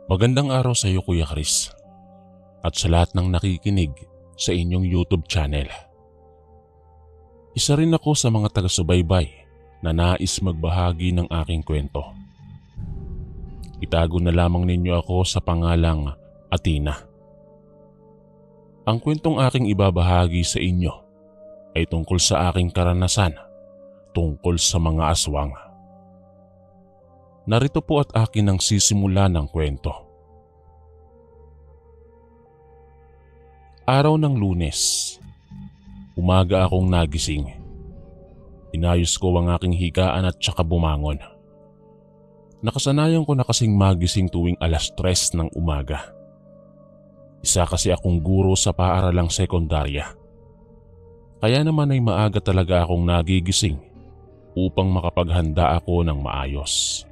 Magandang araw sa iyo, Kuya Chris, at sa lahat ng nakikinig sa inyong YouTube channel. Isa rin ako sa mga taga-subaybay na nais magbahagi ng aking kwento. Itago na lamang ninyo ako sa pangalang Athena. Ang kwentong aking ibabahagi sa inyo ay tungkol sa aking karanasan tungkol sa mga aswang. Narito po at akin ang sisimula ng kwento. Araw ng Lunes, umaga akong nagising. Inayos ko ang aking higaan at saka bumangon. Nakasanayan ko na kasing magising tuwing 3:00 ng umaga. Isa kasi akong guro sa paaralang sekundarya. Kaya naman ay maaga talaga akong nagigising upang makapaghanda ako ng maayos.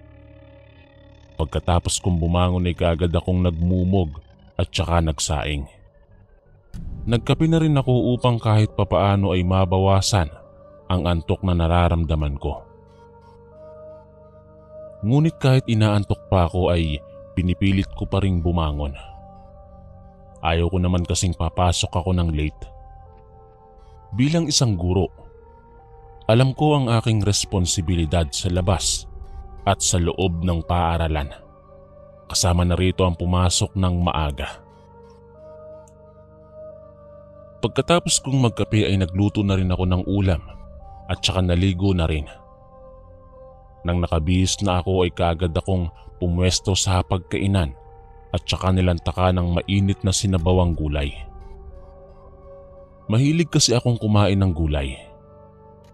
Pagkatapos kong bumangon ay kaagad akong nagmumog at saka nagsaing. Nagkape na rin ako upang kahit papaano ay mabawasan ang antok na nararamdaman ko. Ngunit kahit inaantok pa ako ay pinipilit ko pa ring bumangon. Ayaw ko naman kasing papasok ako ng late. Bilang isang guro, alam ko ang aking responsibilidad sa labas at sa loob ng paaralan. Kasama na rito ang pumasok ng maaga. Pagkatapos kong magkape ay nagluto na rin ako ng ulam at saka naligo na rin. Nang nakabihis na ako ay kaagad akong pumwesto sa hapagkainan at saka nilantaka ng mainit na sinabawang gulay. Mahilig kasi akong kumain ng gulay.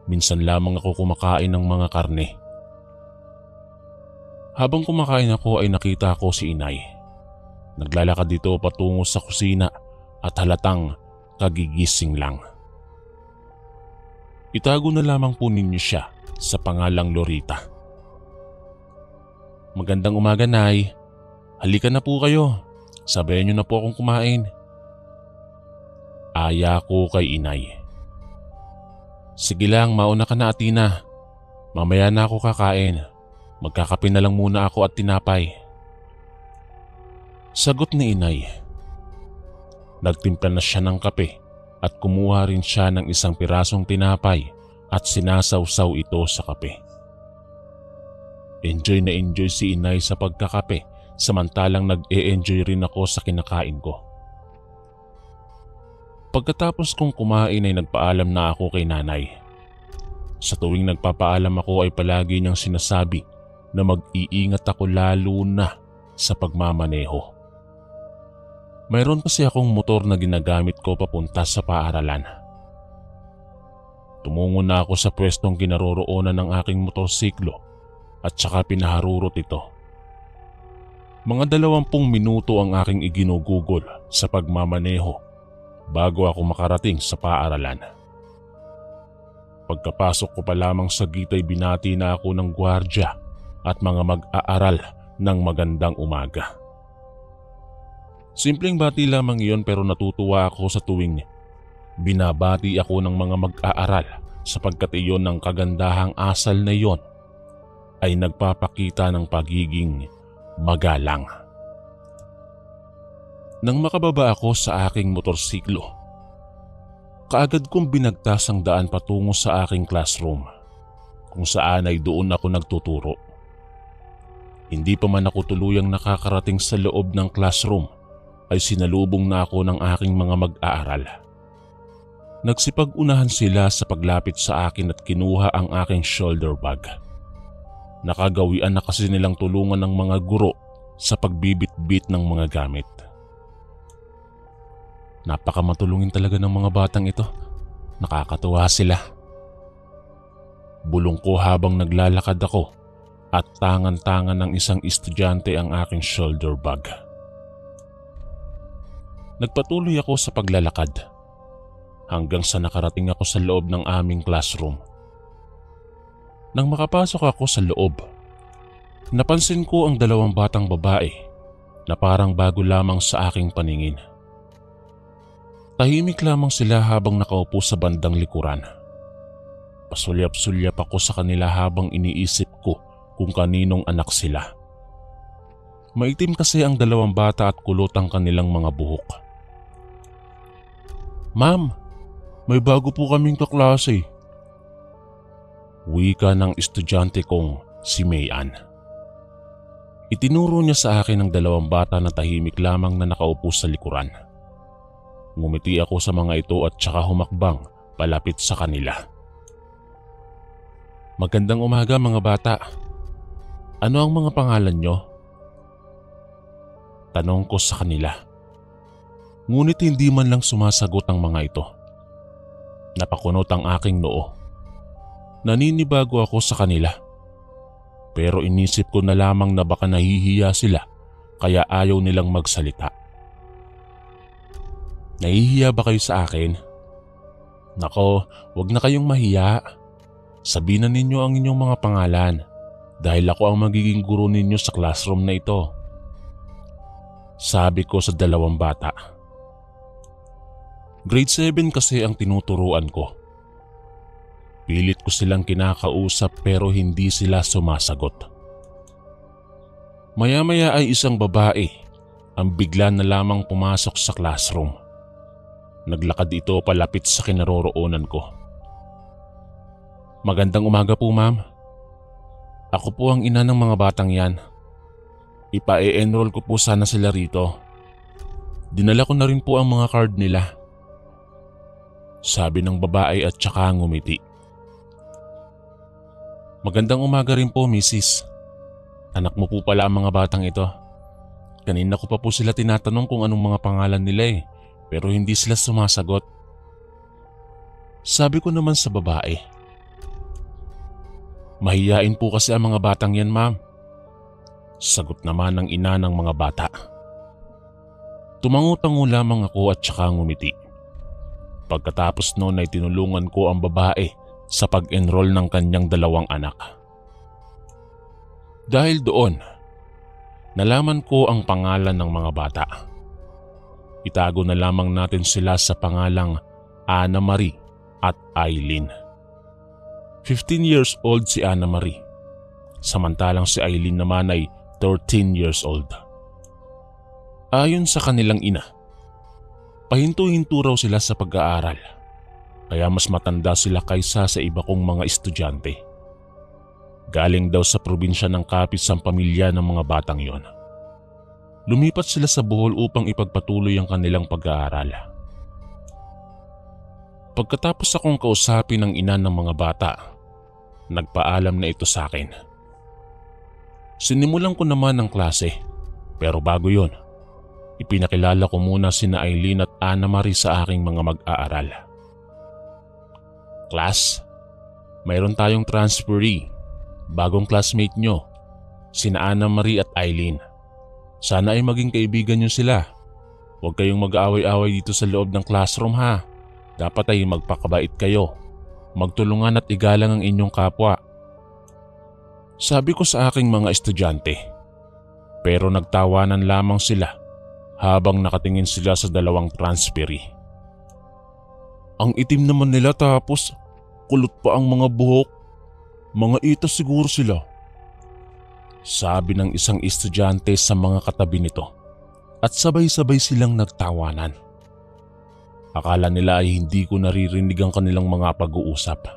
Minsan lamang ako kumakain ng mga karne. Habang kumakain ako ay nakita ko si inay. Naglalakad dito patungo sa kusina at halatang kagigising lang. Itago na lamang po ninyo siya sa pangalang Lorita. Magandang umaga, Nay. Halika na po kayo. Sabayan niyo na po akong kumain. Aya ko kay inay. Sige lang, mauna ka na, Athena. Mamaya na ako kakain. Magkakape na lang muna ako at tinapay. Sagot ni inay. Nagtimpla na siya ng kape at kumuha rin siya ng isang pirasong tinapay at sinasawsaw ito sa kape. Enjoy na enjoy si inay sa pagkakape samantalang nag-e-enjoy rin ako sa kinakain ko. Pagkatapos kong kumain ay nagpaalam na ako kay nanay. Sa tuwing nagpapaalam ako ay palagi niyang sinasabi na mag-iingat ako lalo na sa pagmamaneho. Mayroon kasi akong motor na ginagamit ko papunta sa paaralan. Tumungo na ako sa pwestong kinaroroonan ng aking motorsiklo at saka pinaharurot ito. Mga 20 minuto ang aking iginugugol sa pagmamaneho bago ako makarating sa paaralan. Pagkapasok ko pa lamang sa gate ay binati na ako ng gwardya at mga mag-aaral ng magandang umaga. Simpleng bati lamang iyon pero natutuwa ako sa tuwing binabati ako ng mga mag-aaral sapagkat iyon ng kagandahang asal na iyon ay nagpapakita ng pagiging magalang. Nang makababa ako sa aking motorsiklo, kaagad kong binagtas ang daan patungo sa aking classroom kung saan ay doon ako nagtuturo. Hindi pa man ako tuluyang nakakarating sa loob ng classroom ay sinalubong na ako ng aking mga mag-aaral. Nagsipag-unahan sila sa paglapit sa akin at kinuha ang aking shoulder bag. Nakagawian na kasi nilang tulungan ng mga guro sa pagbibit-bit ng mga gamit. Napakamatulungin talaga ng mga batang ito. Nakakatuwa sila. Bulong ko habang naglalakad ako at tangan-tangan ng isang estudyante ang aking shoulder bag. Nagpatuloy ako sa paglalakad hanggang sa nakarating ako sa loob ng aming classroom. Nang makapasok ako sa loob, napansin ko ang 2 batang babae na parang bago lamang sa aking paningin. Tahimik lamang sila habang nakaupo sa bandang likuran. Pasulyap-sulyap ako sa kanila habang iniisip ko kung kaninong anak sila. Maitim kasi ang dalawang bata at kulot ang kanilang mga buhok. "Ma'am, may bago po kaming kaklase." Wika ng estudyante kong si Mayan. Itinuro niya sa akin ang dalawang bata na tahimik lamang na nakaupo sa likuran. Ngumiti ako sa mga ito at saka humakbang palapit sa kanila. "Magandang umaga mga bata. Ano ang mga pangalan nyo?" Tanong ko sa kanila. Ngunit hindi man lang sumasagot ang mga ito. Napakunot ang aking noo. Naninibago ako sa kanila. Pero inisip ko na lamang na baka nahihiya sila kaya ayaw nilang magsalita. "Nahihiya ba kayo sa akin?" "Nako, wag na kayong mahiya. Sabihin na ninyo ang inyong mga pangalan dahil ako ang magiging guro ninyo sa classroom na ito." Sabi ko sa dalawang bata. Grade 7 kasi ang tinuturuan ko. Pilit ko silang kinakausap pero hindi sila sumasagot. Maya-maya ay isang babae ang bigla na lamang pumasok sa classroom. Naglakad ito palapit sa kinaroroonan ko. "Magandang umaga po ma'am. Ako po ang ina ng mga batang yan. Ipa-e-enroll ko po sana sila rito. Dinala ko na rin po ang mga card nila." Sabi ng babae at saka ngumiti. "Magandang umaga rin po, Mrs. Anak mo po pala ang mga batang ito. Kanina ko pa po sila tinatanong kung anong mga pangalan nila pero hindi sila sumasagot." Sabi ko naman sa babae. "Mahiyain po kasi ang mga batang yan, ma'am." Sagot naman ng ina ng mga bata. Tumango-tango lamang ako at saka ngumiti. Pagkatapos noon ay tinulungan ko ang babae sa pag-enroll ng kanyang dalawang anak. Dahil doon, nalaman ko ang pangalan ng mga bata. Itago na lamang natin sila sa pangalang Ana Marie at Eileen. 15 years old si Ana Marie, samantalang si Eileen naman ay 13 years old. Ayon sa kanilang ina, pahinto-hinto raw sila sa pag-aaral, kaya mas matanda sila kaysa sa iba kong mga estudyante. Galing daw sa probinsya ng Capiz ang pamilya ng mga batang yon. Lumipat sila sa Bohol upang ipagpatuloy ang kanilang pag-aaral. Pagkatapos akong kausapin ng ina ng mga bata, nagpaalam na ito sa akin. Sinimulan ko naman ang klase, pero bago yon, ipinakilala ko muna sina Eileen at Ana Marie sa aking mga mag-aaral. "Class, mayroon tayong transferee, bagong classmate nyo, sina Ana Marie at Eileen. Sana ay maging kaibigan nyo sila. Huwag kayong mag-aaway-away dito sa loob ng classroom ha. Dapat ay magpakabait kayo, magtulungan at igalang ang inyong kapwa." Sabi ko sa aking mga estudyante, pero nagtawanan lamang sila habang nakatingin sila sa dalawang transferee. "Ang itim naman nila tapos kulot pa ang mga buhok. Mga itas siguro sila." Sabi ng isang estudyante sa mga katabi nito at sabay-sabay silang nagtawanan. Akala nila ay hindi ko naririnig ang kanilang mga pag-uusap.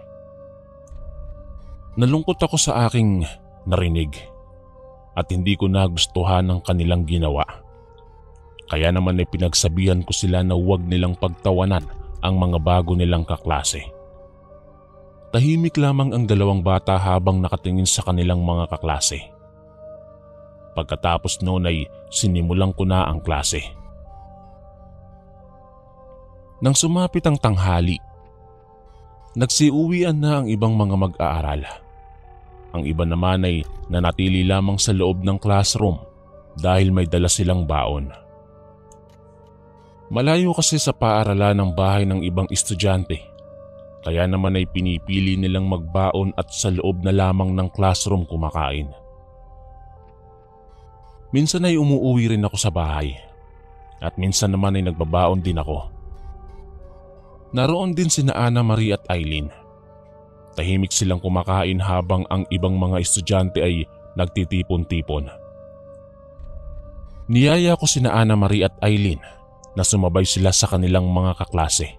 Nalungkot ako sa aking narinig at hindi ko nagustuhan ang kanilang ginawa. Kaya naman ay pinagsabihan ko sila na huwag nilang pagtawanan ang mga bago nilang kaklase. Tahimik lamang ang dalawang bata habang nakatingin sa kanilang mga kaklase. Pagkatapos noon ay sinimulan ko na ang klase. Nang sumapit ang tanghali, nagsiuwian na ang ibang mga mag-aaral. Ang iba naman ay nanatili lamang sa loob ng classroom dahil may dala silang baon. Malayo kasi sa paaralan ng bahay ng ibang estudyante, kaya naman ay pinipili nilang magbaon at sa loob na lamang ng classroom kumakain. Minsan ay umuuwi rin ako sa bahay at minsan naman ay nagbabaon din ako. Naroon din sina Ana Marie at Eileen. Tahimik silang kumakain habang ang ibang mga estudyante ay nagtitipon-tipon. Niyaya ko sina Ana Marie at Eileen na sumabay sila sa kanilang mga kaklase.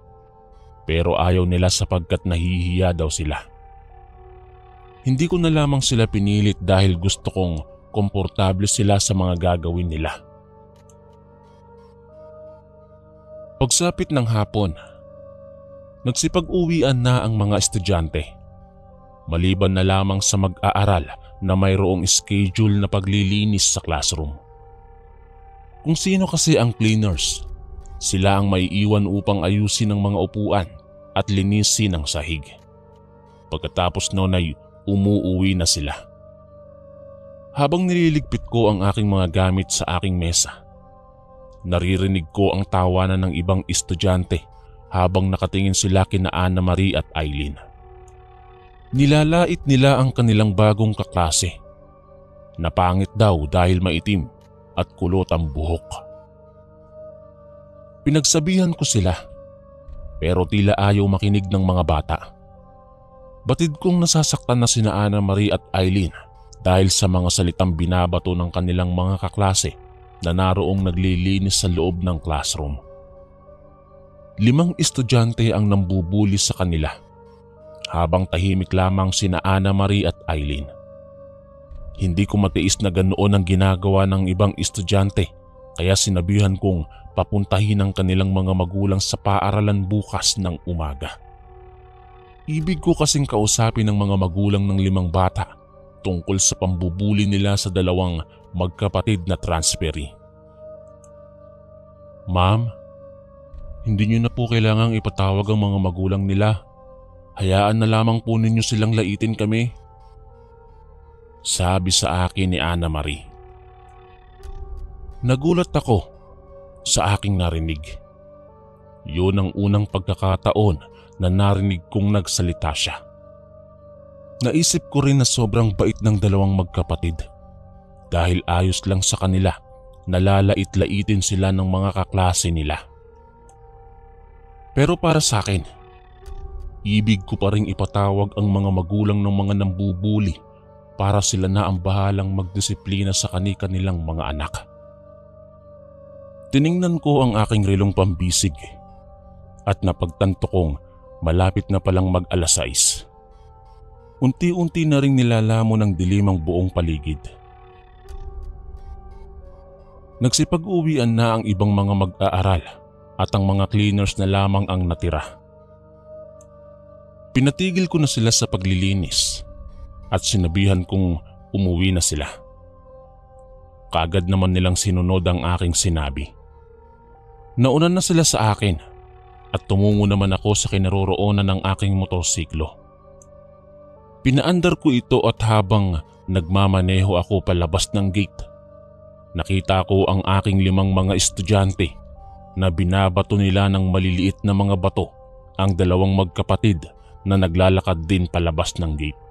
Pero ayaw nila sapagkat nahihiya daw sila. Hindi ko na lamang sila pinilit dahil gusto kong komportable sila sa mga gagawin nila. Pagsapit ng hapon, nagsipag-uwian na ang mga estudyante. Maliban na lamang sa mag-aaral na mayroong schedule na paglilinis sa classroom. Kung sino kasi ang cleaners, sila ang maiiwan upang ayusin ang mga upuan at linisin ang sahig. Pagkatapos noon ay umuuwi na sila. Habang nililigpit ko ang aking mga gamit sa aking mesa, naririnig ko ang tawanan ng ibang estudyante habang nakatingin sila kina Ana Marie at Eileen. Nilalait nila ang kanilang bagong kaklase. Napangit daw dahil maitim at kulot ang buhok. Pinagsabihan ko sila pero tila ayaw makinig ng mga bata. Batid kong nasasaktan na sina Ana Marie at Eileen dahil sa mga salitang binabato ng kanilang mga kaklase na naroong naglilinis sa loob ng classroom. 5 estudyante ang nambubuli sa kanila habang tahimik lamang sina Ana Marie at Eileen. Hindi ko matiis na ganoon ang ginagawa ng ibang estudyante kaya sinabihan kong papuntahin ang kanilang mga magulang sa paaralan bukas ng umaga. Ibig ko kasing kausapin ng mga magulang ng 5 bata tungkol sa pambubuli nila sa 2 magkapatid na transferee. Ma'am, hindi niyo na po kailangang ipatawag ang mga magulang nila. Hayaan na lamang po ninyo silang laitin kami. Sabi sa akin ni Ana Marie. Nagulat ako sa aking narinig. Yun ang unang pagkakataon na narinig kong nagsalita siya. Naisip ko rin na sobrang bait ng 2 magkapatid dahil ayos lang sa kanila na lalait-laitin sila ng mga kaklase nila. Pero para sa akin, ibig ko pa ring ipatawag ang mga magulang ng mga nambubuli para sila na ang bahalang magdisiplina sa kani-kanilang mga anak. Tiningnan ko ang aking relong pambisig at napagtanto kong malapit na palang mag-6. Unti-unti na ring nilalamon ng dilim ang buong paligid. Nagsipag-uwian na ang ibang mga mag-aaral at ang mga cleaners na lamang ang natira. Pinatigil ko na sila sa paglilinis at sinabihan kong umuwi na sila. Kaagad naman nilang sinunod ang aking sinabi. Nauna na sila sa akin at tumungo naman ako sa kinaroroonan ng aking motorsiklo. Pinaandar ko ito at habang nagmamaneho ako palabas ng gate, nakita ko ang aking 5 mga estudyante na binabato nila ng maliliit na mga bato ang 2 magkapatid na naglalakad din palabas ng gate.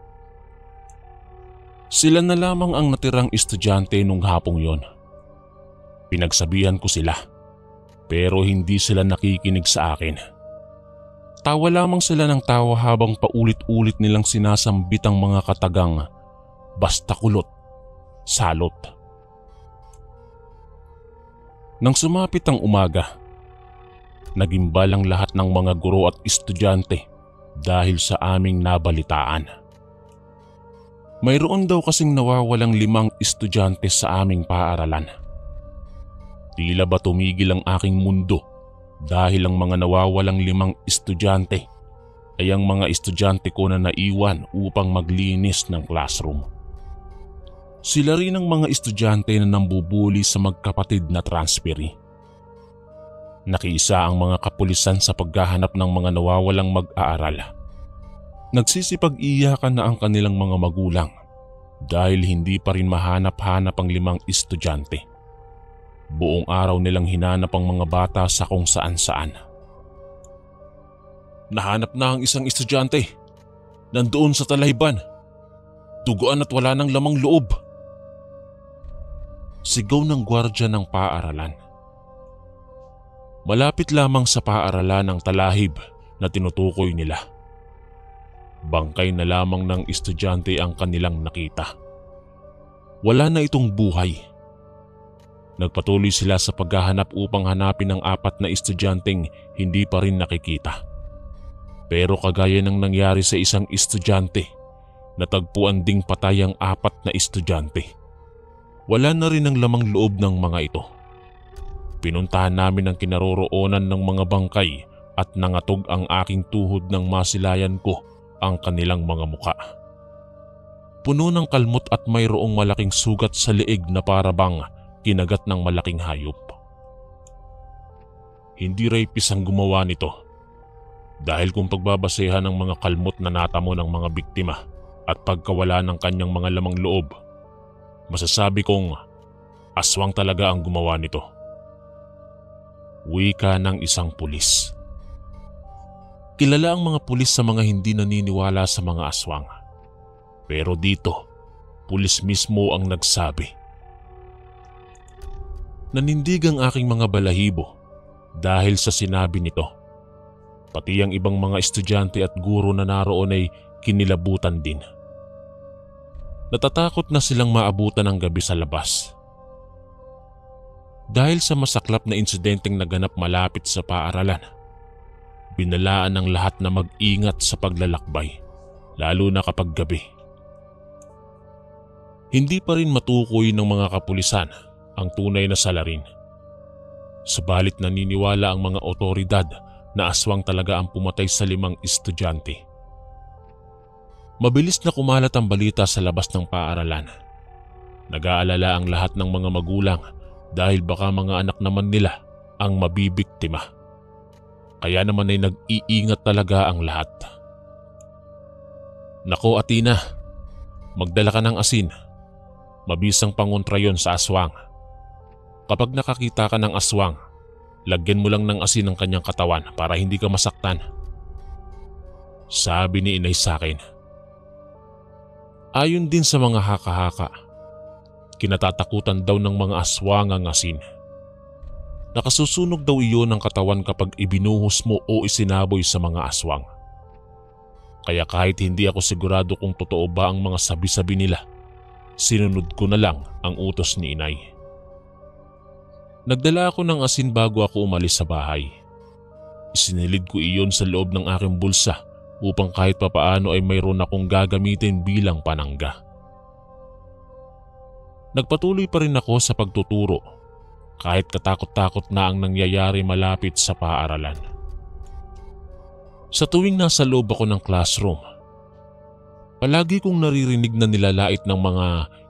Sila na lamang ang natirang estudyante nung hapong yon. Pinagsabihan ko sila pero hindi sila nakikinig sa akin. Tawa lamang sila ng tawa habang paulit-ulit nilang sinasambit ang mga katagang basta kulot, salot. Nang sumapit ang umaga, nagimbal ang lahat ng mga guro at estudyante dahil sa aming nabalitaan. Mayroon daw kasing nawawalang 5 estudyante sa aming paaralan. Tila ba tumigil ang aking mundo dahil ang mga nawawalang 5 estudyante ay ang mga estudyante ko na naiwan upang maglinis ng classroom. Sila rin ang mga estudyante na nambubuli sa magkapatid na transferee. Nakiisa ang mga kapulisan sa paghahanap ng mga nawawalang mag-aaral. Nagsisipag-iyakan na ang kanilang mga magulang dahil hindi pa rin mahanap-hanap ang 5 estudyante. Buong araw nilang hinanap ang mga bata sa kung saan-saan. Nahanap na ang isang estudyante. Nandoon sa talayban. Duguan at wala ng lamang loob. Sigaw ng gwardya ng paaralan. Malapit lamang sa paaralan ang talahib na tinutukoy nila. Bangkay na lamang ng estudyante ang kanilang nakita. Wala na itong buhay. Nagpatuloy sila sa paghahanap upang hanapin ang 4 na estudyanteng hindi pa rin nakikita. Pero kagaya ng nangyari sa isang estudyante, natagpuan ding patay ang 4 na estudyante. Wala na rin ang lamang loob ng mga ito. Pinuntahan namin ang kinaroroonan ng mga bangkay at nangatog ang aking tuhod nang masilayan ko ang kanilang mga muka. Puno ng kalmot at mayroong malaking sugat sa leeg na para bang kinagat ng malaking hayop. Hindi rapist ang gumawa nito dahil kung pagbabasehan ng mga kalmot na natamo ng mga biktima at pagkawala ng kanyang mga lamang loob, masasabi kong aswang talaga ang gumawa nito. Wika ng isang pulis. Kilala ang mga pulis sa mga hindi naniniwala sa mga aswang. Pero dito, pulis mismo ang nagsabi. Nanindig ang aking mga balahibo dahil sa sinabi nito. Pati ang ibang mga estudyante at guro na naroon ay kinilabutan din. Natatakot na silang maabutan ang gabi sa labas. Dahil sa masaklap na insidenteng naganap malapit sa paaralan, binalaan ng lahat na mag-ingat sa paglalakbay, lalo na kapag gabi. Hindi pa rin matukoy ng mga kapulisan ang tunay na salarin. Subalit naniniwala ang mga otoridad na aswang talaga ang pumatay sa 5 estudyante. Mabilis na kumalat ang balita sa labas ng paaralan. Nag-aalala ang lahat ng mga magulang dahil baka mga anak naman nila ang mabibiktima. Kaya naman ay nag-iingat talaga ang lahat. Nako Athena, magdala ka ng asin. Mabisang pangontra yon sa aswang. Kapag nakakita ka ng aswang, lagyan mo lang ng asin ang kanyang katawan para hindi ka masaktan. Sabi ni inay sa akin. Ayon din sa mga haka-haka, kinatatakutan daw ng mga aswang ang asin. Nakasusunog daw iyon ng katawan kapag ibinuhos mo o isinaboy sa mga aswang. Kaya kahit hindi ako sigurado kung totoo ba ang mga sabi-sabi nila, sinunod ko na lang ang utos ni inay. Nagdala ako ng asin bago ako umalis sa bahay. Isinilid ko iyon sa loob ng aking bulsa upang kahit papaano ay mayroon akong gagamitin bilang panangga. Nagpatuloy pa rin ako sa pagtuturo kahit katakot-takot na ang nangyayari malapit sa paaralan. Sa tuwing nasa loob ako ng classroom, palagi kong naririnig na nilalait ng mga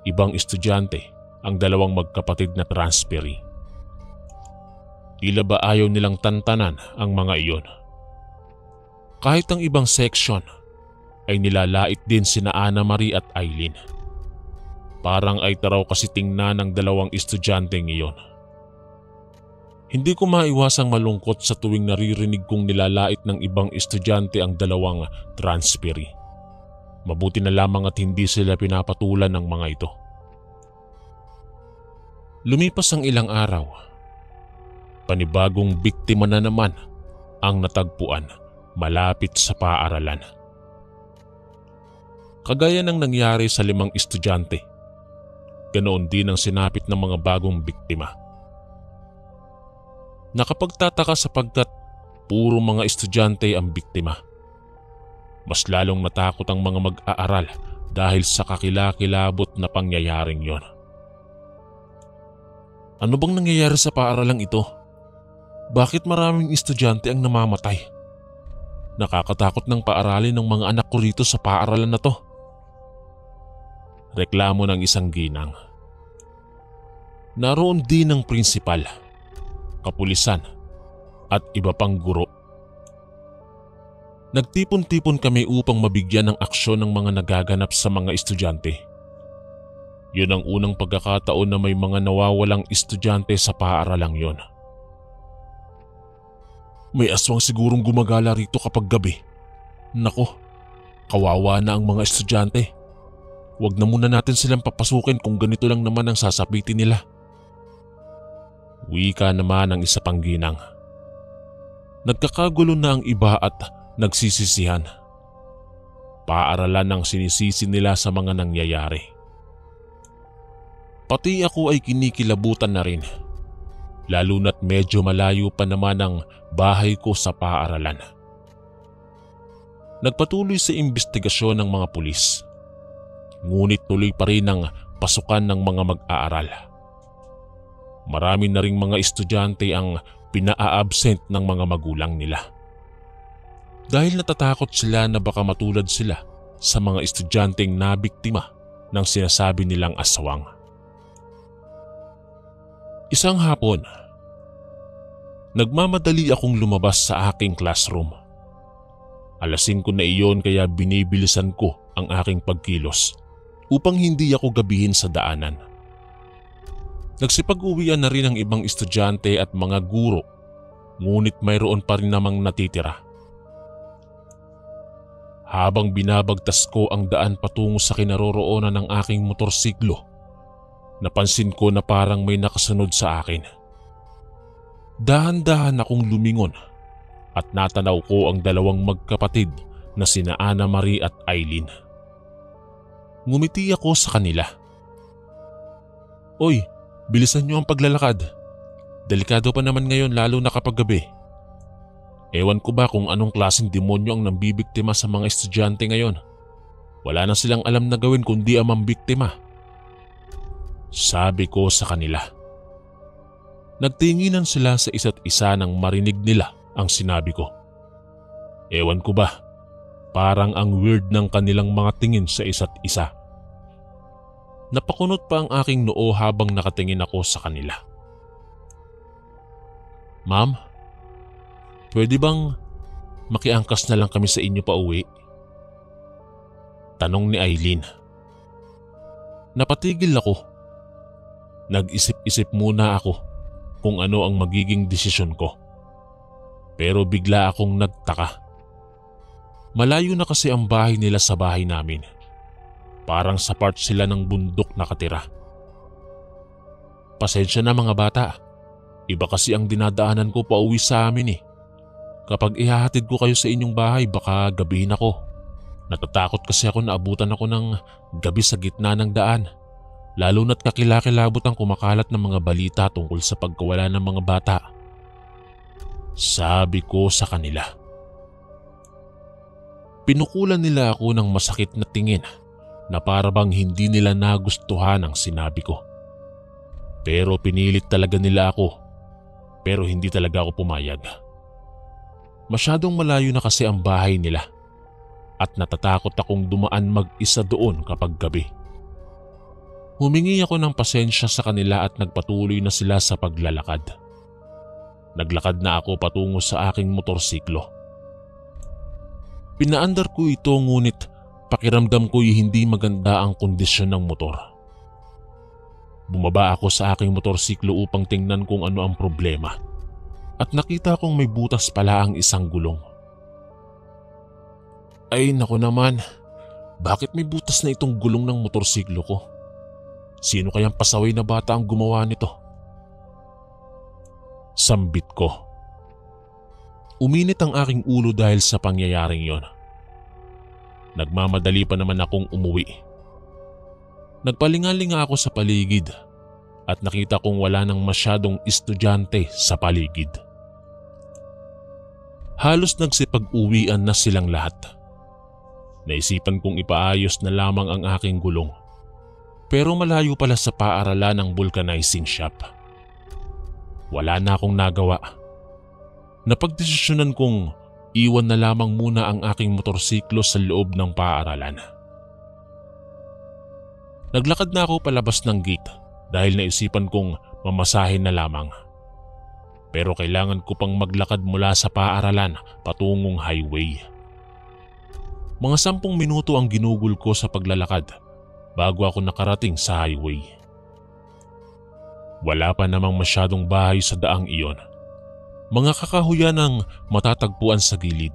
ibang estudyante ang 2 magkapatid na transferee. Tila ba ayaw nilang tantanan ang mga iyon. Kahit ang ibang section ay nilalait din sina Ana Marie at Eileen. Parang ay taraw kasi tingnan ng 2 estudyanteng iyon. Hindi ko maiwasang malungkot sa tuwing naririnig kong nilalait ng ibang estudyante ang 2 transferee. Mabuti na lamang at hindi sila pinapatulan ng mga ito. Lumipas ang ilang araw. Panibagong biktima na naman ang natagpuan malapit sa paaralan. Kagaya ng nangyari sa 5 estudyante, ganoon din ang sinapit ng mga bagong biktima. Nakapagtataka sapagkat puro mga estudyante ang biktima. Mas lalong natakot ang mga mag-aaral dahil sa kakilakilabot na pangyayaring yon. Ano bang nangyayari sa paaralang ito? Bakit maraming estudyante ang namamatay? Nakakatakot ng paaralin ng mga anak ko rito sa paaralan na to. Reklamo ng isang ginang. Naroon din ang prinsipal, kapulisan at iba pang guro. Nagtipon-tipon kami upang mabigyan ng aksyon ng mga nagaganap sa mga estudyante. Yun ang unang pagkakataon na may mga nawawalang estudyante sa paaralang yon. May aswang sigurong gumagala rito kapag gabi. Nako, kawawa na ang mga estudyante. Huwag na muna natin silang papasukin kung ganito lang naman ang sasapitin nila. Wika naman ng isa pang ginang. Nagkakagulo na ang iba at nagsisisihan. Paaralan ang sinisisi nila sa mga nangyayari. Pati ako ay kinikilabutan na rin, lalo na't medyo malayo pa naman ang bahay ko sa paaralan. Nagpatuloy sa imbestigasyon ng mga pulis, ngunit tuloy pa rin ang pasukan ng mga mag-aaral. Marami na ring mga estudyante ang pinaa-absent ng mga magulang nila. Dahil natatakot sila na baka matulad sila sa mga estudyanteng nabiktima ng sinasabi nilang aswang. Isang hapon, nagmamadali akong lumabas sa aking classroom. 5:00 na iyon kaya binibilisan ko ang aking pagkilos upang hindi ako gabihin sa daanan. Nagsipag-uwian na rin ang ibang estudyante at mga guro, ngunit mayroon pa rin namang natitira. Habang binabagtas ko ang daan patungo sa kinaroroonan ng aking motorsiklo, napansin ko na parang may nakasunod sa akin. Dahan-dahan akong lumingon at natanaw ko ang 2 magkapatid na sina Ana Marie at Eileen. Ngumiti ako sa kanila. "Oy, bilisan niyo ang paglalakad. Delikado pa naman ngayon lalo na kapag gabi. Ewan ko ba kung anong klaseng demonyo ang nambibiktima sa mga estudyante ngayon. Wala na silang alam na gawin kundi ang mambiktima." Sabi ko sa kanila. Nagtinginan sila sa isa't isa nang marinig nila ang sinabi ko. Ewan ko ba, parang ang weird ng kanilang mga tingin sa isa't isa. Napakunot pa ang aking noo habang nakatingin ako sa kanila. "Ma'am, pwede bang makiangkas na lang kami sa inyo pa uwi?" Tanong ni Eileen. Napatigil ako. Nag-isip-isip muna ako kung ano ang magiging desisyon ko. Pero bigla akong nagtaka. Malayo na kasi ang bahay nila sa bahay namin. Parang sa part sila ng bundok nakatira. "Pasensya na mga bata. Iba kasi ang dinadaanan ko pa uwi sa amin eh. Kapag ihahatid ko kayo sa inyong bahay baka gabihin ako. Natatakot kasi ako na abutan ako ng gabi sa gitna ng daan. Lalo na't kakilakilabot ang kumakalat ng mga balita tungkol sa pagkawala ng mga bata." Sabi ko sa kanila. Pinukulan nila ako ng masakit na tingin na parabang hindi nila nagustuhan ang sinabi ko. Pero pinilit talaga nila ako, pero hindi talaga ako pumayag. Masyadong malayo na kasi ang bahay nila at natatakot akong dumaan mag-isa doon kapag gabi. Humingi ako ng pasensya sa kanila at nagpatuloy na sila sa paglalakad. Naglakad na ako patungo sa aking motorsiklo. Pinaandar ko ito ngunit pakiramdam ko'y hindi maganda ang kondisyon ng motor. Bumaba ako sa aking motorsiklo upang tingnan kung ano ang problema at nakita kong may butas pala ang isang gulong. Ay naku naman, bakit may butas na itong gulong ng motorsiklo ko? Sino kayang pasaway na bata ang gumawa nito? Sambit ko. Uminit ang aking ulo dahil sa pangyayaring yon. Nagmamadali pa naman akong umuwi. Nagpalingalinga ako sa paligid at nakita kong wala nang masyadong estudyante sa paligid. Halos nagsipag-uwian na silang lahat. Naisipan kong ipaayos na lamang ang aking gulong. Pero malayo pala sa paaralan ng vulcanizing shop. Wala na akong nagawa. Napagdesisyonan kong iwan na lamang muna ang aking motorsiklo sa loob ng paaralan. Naglakad na ako palabas ng gate dahil naisipan kong mamasahin na lamang. Pero kailangan ko pang maglakad mula sa paaralan patungong highway. Mga 10 minuto ang ginugol ko sa paglalakad bago ako nakarating sa highway. Wala pa namang masyadong bahay sa daang iyon. Mga kakahuyan ang matatagpuan sa gilid.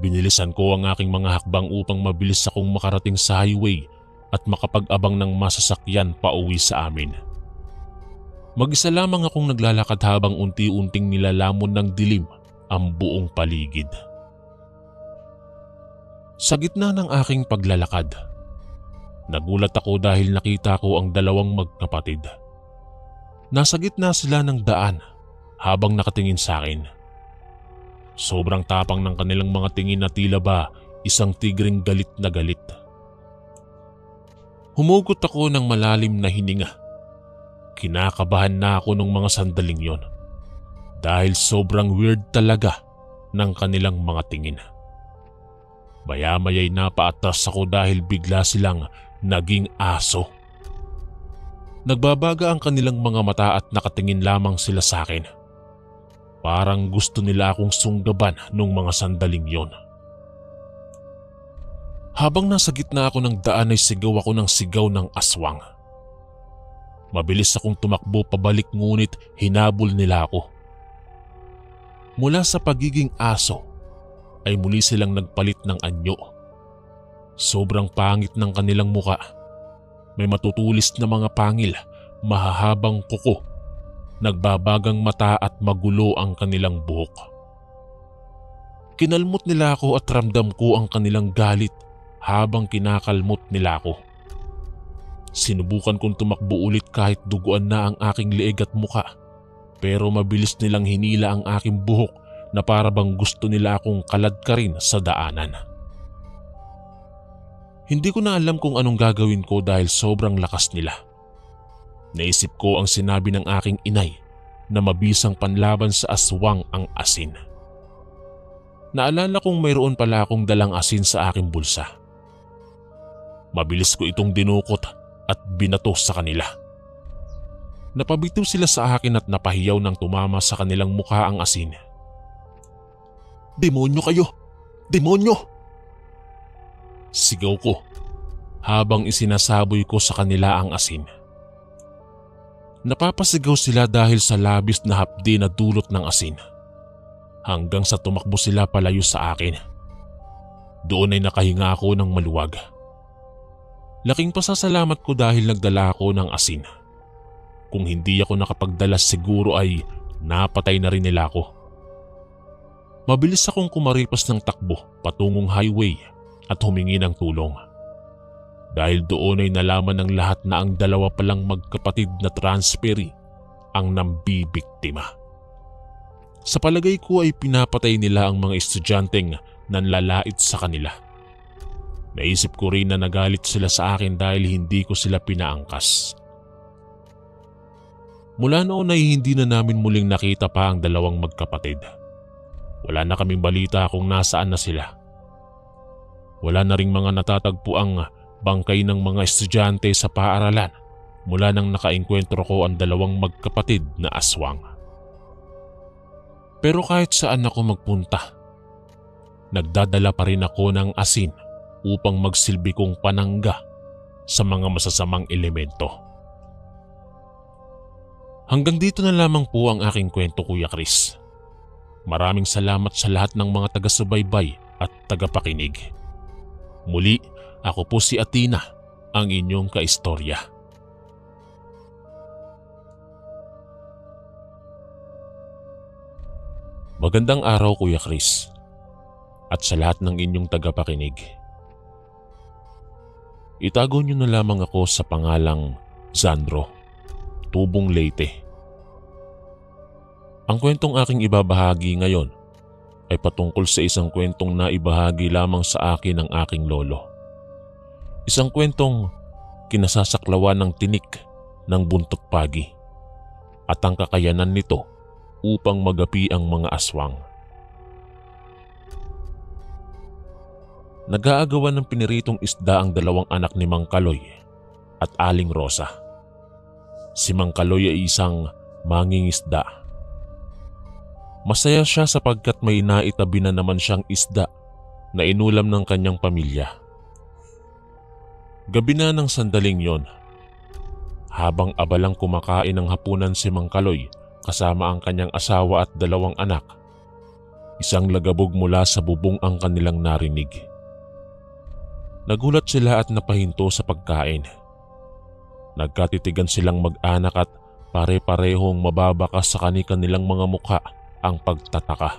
Binilisan ko ang aking mga hakbang upang mabilis akong makarating sa highway at makapag-abang ng masasakyan pa uwi sa amin. Mag-isa lamang akong naglalakad habang unti-unting nilalamon ng dilim ang buong paligid. Sa gitna ng aking paglalakad, Nagulat ako dahil nakita ko ang dalawang magkapatid. Nasa gitna sila ng daan habang nakatingin sa akin. Sobrang tapang ng kanilang mga tingin na tila ba isang tigreng galit na galit. Humugot ako ng malalim na hininga. Kinakabahan na ako nung mga sandaling yon dahil sobrang weird talaga ng kanilang mga tingin. Maya-maya'y napaatras ako dahil bigla silang naging aso. Nagbabaga ang kanilang mga mata at nakatingin lamang sila sa akin. Parang gusto nila akong sunggaban nung mga sandaling yon. Habang nasa gitna ako ng daan ay sigaw ako ng sigaw ng aswang. Mabilis akong tumakbo pabalik ngunit hinabol nila ako. Mula sa pagiging aso ay muli silang nagpalit ng anyo. Sobrang pangit ng kanilang muka. May matutulis na mga pangil, mahahabang kuko, nagbabagang mata at magulo ang kanilang buhok. Kinalmot nila ako at ramdam ko ang kanilang galit habang kinakalmot nila ako. Sinubukan kong tumakbo ulit kahit duguan na ang aking leeg at muka, pero mabilis nilang hinila ang aking buhok na para bang gusto nila akong kaladkarin sa daanan. Hindi ko na alam kung anong gagawin ko dahil sobrang lakas nila. Naisip ko ang sinabi ng aking inay na mabisang panlaban sa aswang ang asin. Naalala kong mayroon pala akong dalang asin sa aking bulsa. Mabilis ko itong dinukot at binato sa kanila. Napabitiw sila sa akin at napahiyaw nang tumama sa kanilang mukha ang asin. "Demonyo kayo! Demonyo!" Sigaw ko habang isinasaboy ko sa kanila ang asin. Napapasigaw sila dahil sa labis na hapdi na dulot ng asin. Hanggang sa tumakbo sila palayo sa akin. Doon ay nakahinga ako ng maluwag. Laking pasasalamat ko dahil nagdala ako ng asin. Kung hindi ako nakapagdala siguro ay napatay na rin nila ako. Mabilis akong kumaripas ng takbo patungong highway at humingi ng tulong. Dahil doon ay nalaman ng lahat na ang dalawa palang magkapatid na transferi ang nambibiktima. Sa palagay ko ay pinapatay nila ang mga estudyanteng nanlalait sa kanila. Naisip ko rin na nagalit sila sa akin dahil hindi ko sila pinaangkas. Mula noon ay hindi na namin muling nakita pa ang dalawang magkapatid. Wala na kaming balita kung nasaan na sila. Wala na ring mga natatagpo ang bangkay ng mga estudyante sa paaralan mula nang nakaengkwentro ko ang dalawang magkapatid na aswang. Pero kahit saan ako magpunta, nagdadala pa rin ako ng asin upang magsilbi kong panangga sa mga masasamang elemento. Hanggang dito na lamang po ang aking kwento, Kuya Chris. Maraming salamat sa lahat ng mga taga-subaybay at tagapakinig. Muli, ako po si Athena, ang inyong kaistorya. Magandang araw, Kuya Chris, at sa lahat ng inyong tagapakinig. Itago niyo na lamang ako sa pangalang Sandro, Tubong Leyte. Ang kwentong aking ibabahagi ngayon ay patungkol sa isang kwentong naibahagi lamang sa akin ng aking lolo. Isang kwentong kinasasaklawan ng tinik ng buntot pagi at ang kakayanan nito upang magapi ang mga aswang. Nag-aagawan ng piniritong isda ang dalawang anak ni Mang Kaloy at Aling Rosa. Si Mang Kaloy ay isang mangingisda. Masaya siya sapagkat may naitabi na naman siyang isda na inulam ng kanyang pamilya. Gabi na ng sandaling yon, habang abalang kumakain ng hapunan si Mang Kaloy kasama ang kanyang asawa at dalawang anak, isang lagabog mula sa bubong ang kanilang narinig. Nagulat sila at napahinto sa pagkain. Nagkatitigan silang mag-anak at pare-parehong mababakas sa kanilang mga mukha ang pagtataka.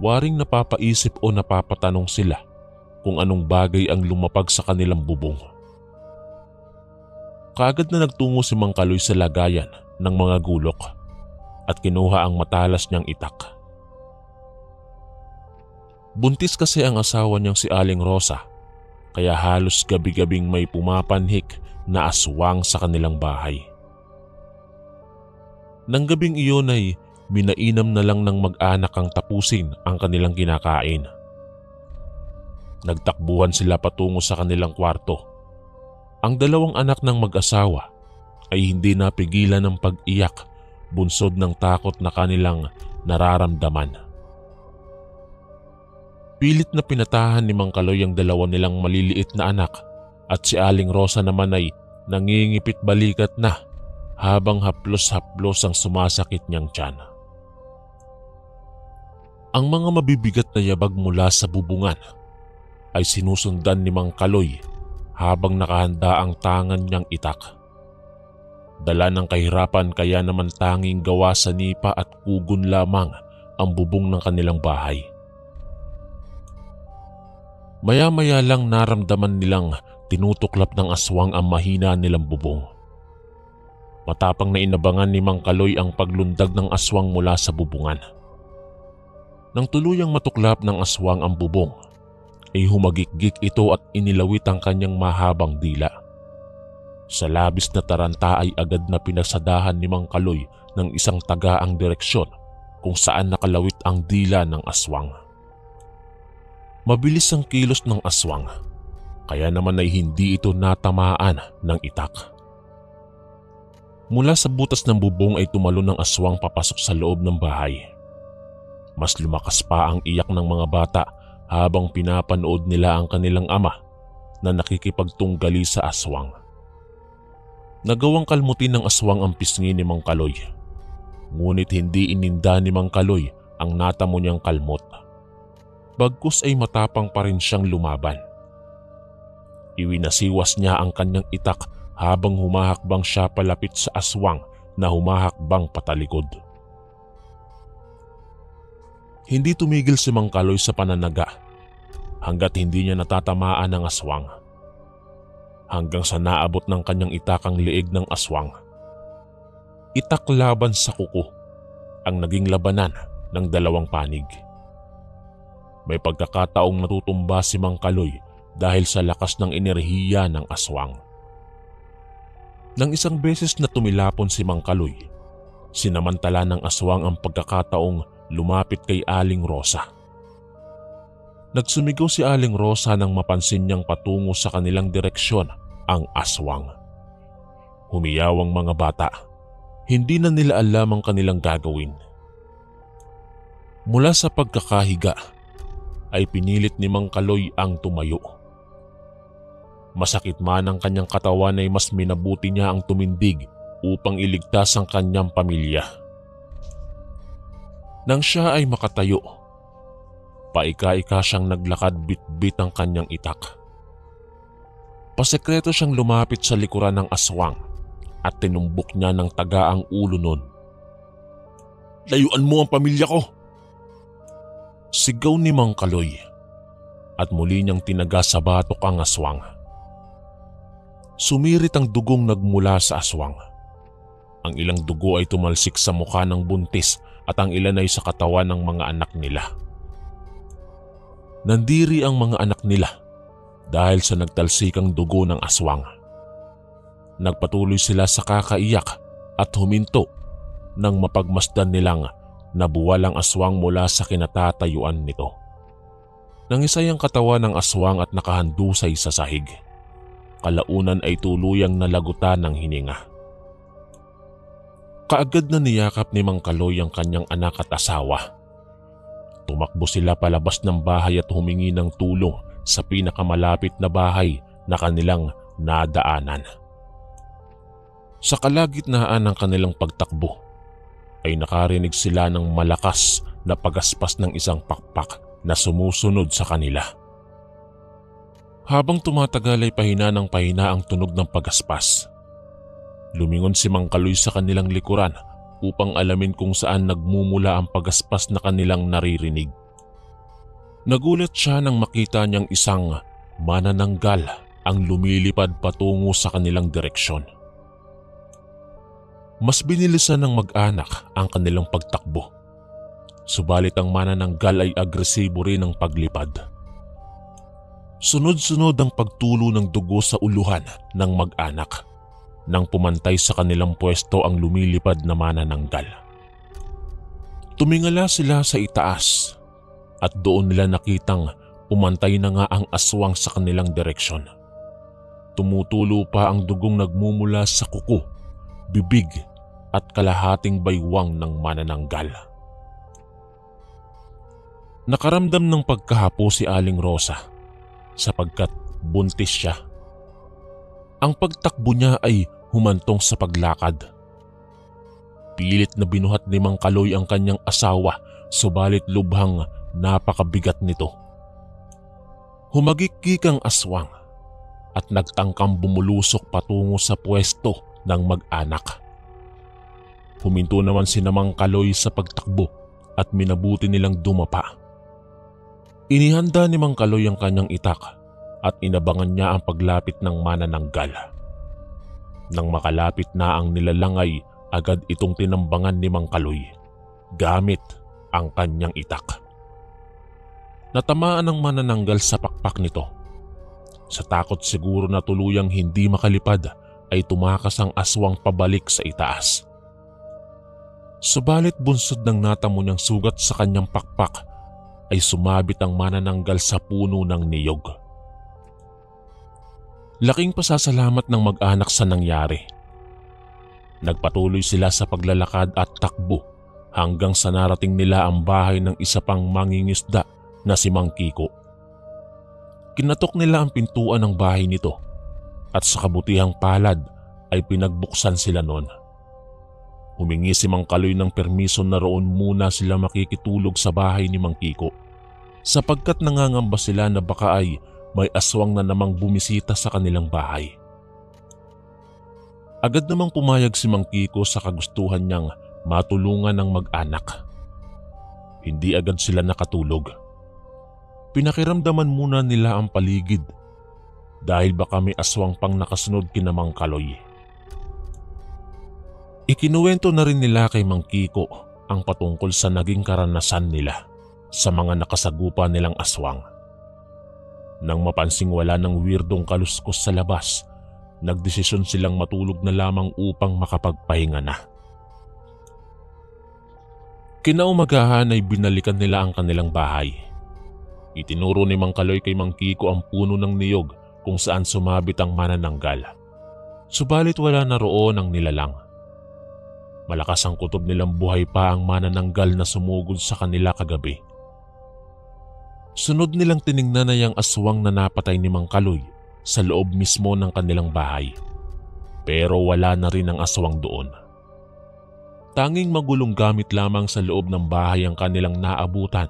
Waring napapaisip o napapatanong sila kung anong bagay ang lumapag sa kanilang bubong. Kaagad na nagtungo si Mang Kaloy sa lagayan ng mga gulok at kinuha ang matalas niyang itak. Buntis kasi ang asawa niyang si Aling Rosa, kaya halos gabi-gabing may pumapanhik na aswang sa kanilang bahay. Nang gabing iyon ay minainam na lang ng mag-anak ang tapusin ang kanilang kinakain. Nagtakbuhan sila patungo sa kanilang kwarto. Ang dalawang anak ng mag-asawa ay hindi napigilan ng pag-iyak, bunsod ng takot na kanilang nararamdaman. Pilit na pinatahan ni Mang Kaloy ang dalawa nilang maliliit na anak at si Aling Rosa naman ay nangingipit balikat na habang haplos-haplos ang sumasakit niyang tiyan. Ang mga mabibigat na yabag mula sa bubungan ay sinusundan ni Mang Kaloy habang nakahanda ang tangan niyang itak. Dala ng kahirapan kaya naman tanging gawa sa nipa at kugon lamang ang bubong ng kanilang bahay. Maya-maya lang naramdaman nilang tinutuklap ng aswang ang mahina nilang bubong. Matapang na inabangan ni Mang Kaloy ang paglundag ng aswang mula sa bubungan. Nang tuluyang matuklap ng aswang ang bubong, ay humagikgik ito at inilawit ang kanyang mahabang dila. Sa labis na taranta ay agad na pinasadahan ni Mang Kaloy ng isang tagaang direksyon kung saan nakalawit ang dila ng aswang. Mabilis ang kilos ng aswang, kaya naman ay hindi ito natamaan ng itak. Mula sa butas ng bubong ay tumalon ng aswang papasok sa loob ng bahay. Mas lumakas pa ang iyak ng mga bata habang pinapanood nila ang kanilang ama na nakikipagtunggali sa aswang. Nagawang kalmutin ng aswang ang pisngi ni Mang Kaloy. Ngunit hindi ininda ni Mang Kaloy ang natamo niyang kalmot. Bagkus ay matapang pa rin siyang lumaban. Iwinasiwas niya ang kanyang itak habang humahakbang siya palapit sa aswang na humahakbang patalikod. Hindi tumigil si Mang Kaloy sa pananaga hanggat hindi niya natatamaan ng aswang. Hanggang sa naabot ng kanyang itak ang liig ng aswang. Itak laban sa kuko ang naging labanan ng dalawang panig. May pagkakataong natutumba si Mang Kaloy dahil sa lakas ng enerhiya ng aswang. Nang isang beses na tumilapon si Mang Kaloy, sinamantala ng aswang ang pagkakataong lumapit kay Aling Rosa. Nagsumigaw si Aling Rosa nang mapansin niyang patungo sa kanilang direksyon ang aswang. Humiyaw ang mga bata. Hindi na nila alam ang kanilang gagawin. Mula sa pagkakahiga ay pinilit ni Mang Kaloy ang tumayo. Masakit man ang kanyang katawan ay mas minabuti niya ang tumindig upang iligtas ang kanyang pamilya. Nang siya ay makatayo, paika-ika siyang naglakad bitbit ang kanyang itak. Pasekreto siyang lumapit sa likuran ng aswang at tinumbok niya ng taga ang ulo nun. "Layuan mo ang pamilya ko!" Sigaw ni Mang Kaloy at muli niyang tinaga sa batok ang aswang. Sumirit ang dugong nagmula sa aswang. Ang ilang dugo ay tumalsik sa mukha ng buntis at ang ilan ay sa katawan ng mga anak nila. Nandiri ang mga anak nila dahil sa nagtalsikang dugo ng aswang. Nagpatuloy sila sa kakaiyak at huminto nang mapagmasdan nilang nabuwal ang aswang mula sa kinatatayuan nito. Nangisay ang katawan ng aswang at nakahandusay sa sahig. Kalaunan ay tuluyang nalagutan ng hininga. Kaagad na niyakap ni Mang Kaloy ang kanyang anak at asawa. Tumakbo sila palabas ng bahay at humingi ng tulong sa pinakamalapit na bahay na kanilang nadaanan. Sa kalagitnaan ng kanilang pagtakbo ay nakarinig sila ng malakas na pagaspas ng isang pakpak na sumusunod sa kanila. Habang tumatagal ay pahina ng pahina ang tunog ng pagaspas. Lumingon si Mang Kaloy sa kanilang likuran upang alamin kung saan nagmumula ang pagaspas na kanilang naririnig. Nagulat siya nang makita niyang isang manananggal ang lumilipad patungo sa kanilang direksyon. Mas binilisan ng mag-anak ang kanilang pagtakbo. Subalit ang manananggal ay agresibo rin ang paglipad. Sunod-sunod ang pagtulo ng dugo sa uluhan ng mag-anak nang pumantay sa kanilang pwesto ang lumilipad na manananggal. Tumingala sila sa itaas at doon nila nakitang pumantay na nga ang aswang sa kanilang direksyon. Tumutulo pa ang dugong nagmumula sa kuko, bibig at kalahating baywang ng manananggal. Nakaramdam ng pagkahapo si Aling Rosa sapagkat buntis siya. Ang pagtakbo niya ay humantong sa paglakad. Pilit na binuhat ni Mang Kaloy ang kanyang asawa, subalit lubhang napakabigat nito. Humagikik ang aswang at nagtangkang bumulusok patungo sa pwesto ng mag-anak. Huminto naman si Mang Kaloy sa pagtakbo at minabuti nilang dumapa. Inihanda ni Mang Kaloy ang kanyang itak at inabangan niya ang paglapit ng manananggal. Nang makalapit na ang nilalang ay agad itong tinambangan ni Mang Kaloy gamit ang kanyang itak. Natamaan ang manananggal sa pakpak nito. Sa takot siguro na tuluyang hindi makalipad ay tumakas ang aswang pabalik sa itaas. Subalit bunsod ng natamo niyang sugat sa kanyang pakpak ay sumabit ang manananggal sa puno ng niyog. Laking pasasalamat ng mag-anak sa nangyari. Nagpatuloy sila sa paglalakad at takbo hanggang sa narating nila ang bahay ng isa pang mangingisda na si Mang Kiko. Kinatok nila ang pintuan ng bahay nito at sa kabutihang palad ay pinagbuksan sila noon. Humingi si Mang Kaloy ng permiso na roon muna sila makikitulog sa bahay ni Mang Kiko sapagkat nangangamba sila na baka ay may aswang na namang bumisita sa kanilang bahay. Agad namang pumayag si Mang Kiko sa kagustuhan niyang matulungan ng mag-anak. Hindi agad sila nakatulog. Pinakiramdaman muna nila ang paligid dahil baka may aswang pang nakasunod kina Mang Kaloy. Ikinuwento na rin nila kay Mang Kiko ang patungkol sa naging karanasan nila sa mga nakasagupa nilang aswang. Nang mapansing wala ng weirdong kaluskos sa labas, nagdesisyon silang matulog na lamang upang makapagpahinga na. Kinaumagahan ay binalikan nila ang kanilang bahay. Itinuro ni Mang Kaloy kay Mang Kiko ang puno ng niyog kung saan sumabit ang manananggal. Subalit wala na roon ang nilalang. Malakas ang kutob nilang buhay pa ang manananggal na sumugod sa kanila kagabi. Sunod nilang tiningnan na yung aswang na napatay ni Mang Kaloy sa loob mismo ng kanilang bahay. Pero wala na rin ang aswang doon. Tanging magulong gamit lamang sa loob ng bahay ang kanilang naabutan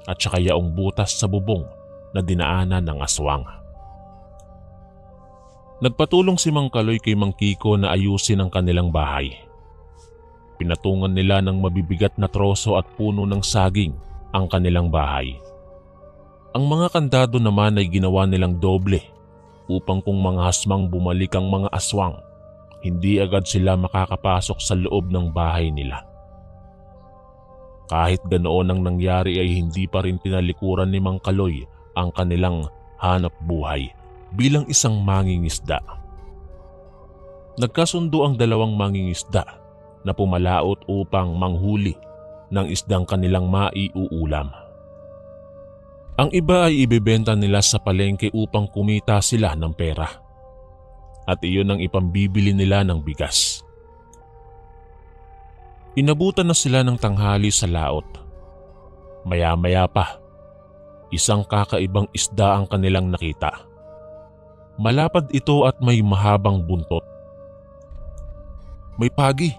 at saka yaong butas sa bubong na dinaanan ng aswang. Nagpatulong si Mang Kaloy kay Mang Kiko na ayusin ang kanilang bahay. Pinatungan nila ng mabibigat na troso at puno ng saging ang kanilang bahay. Ang mga kandado naman ay ginawa nilang doble upang kung mga hasmang bumalik ang mga aswang, hindi agad sila makakapasok sa loob ng bahay nila. Kahit ganoon ang nangyari ay hindi pa rin tinalikuran ni Mang Kaloy ang kanilang hanap buhay bilang isang mangingisda. Nagkasundo ang dalawang mangingisda na pumalaot upang manghuli ng isdang kanilang maiuulam. Ang iba ay ibebenta nila sa palengke upang kumita sila ng pera. At iyon ang ipambibili nila ng bigas. Inabutan na sila ng tanghali sa laot. Maya-maya pa, isang kakaibang isda ang kanilang nakita. Malapad ito at may mahabang buntot. "May pagi!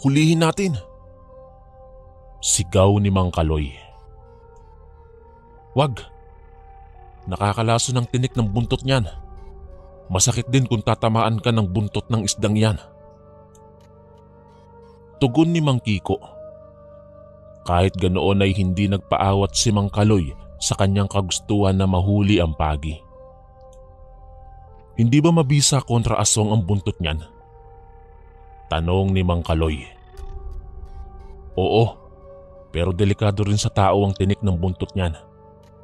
Hulihin natin!" Sigaw ni Mang Kaloy. "Wag! Nakakalaso ng tinik ng buntot niyan. Masakit din kung tatamaan ka ng buntot ng isdang yan." Tugon ni Mang Kiko. Kahit ganoon ay hindi nagpaawat si Mang Kaloy sa kanyang kagustuhan na mahuli ang pagi. "Hindi ba mabisa kontra aswang ang buntot niyan? Tanong ni Mang Kaloy. Oo, pero delikado rin sa tao ang tinik ng buntot niyan.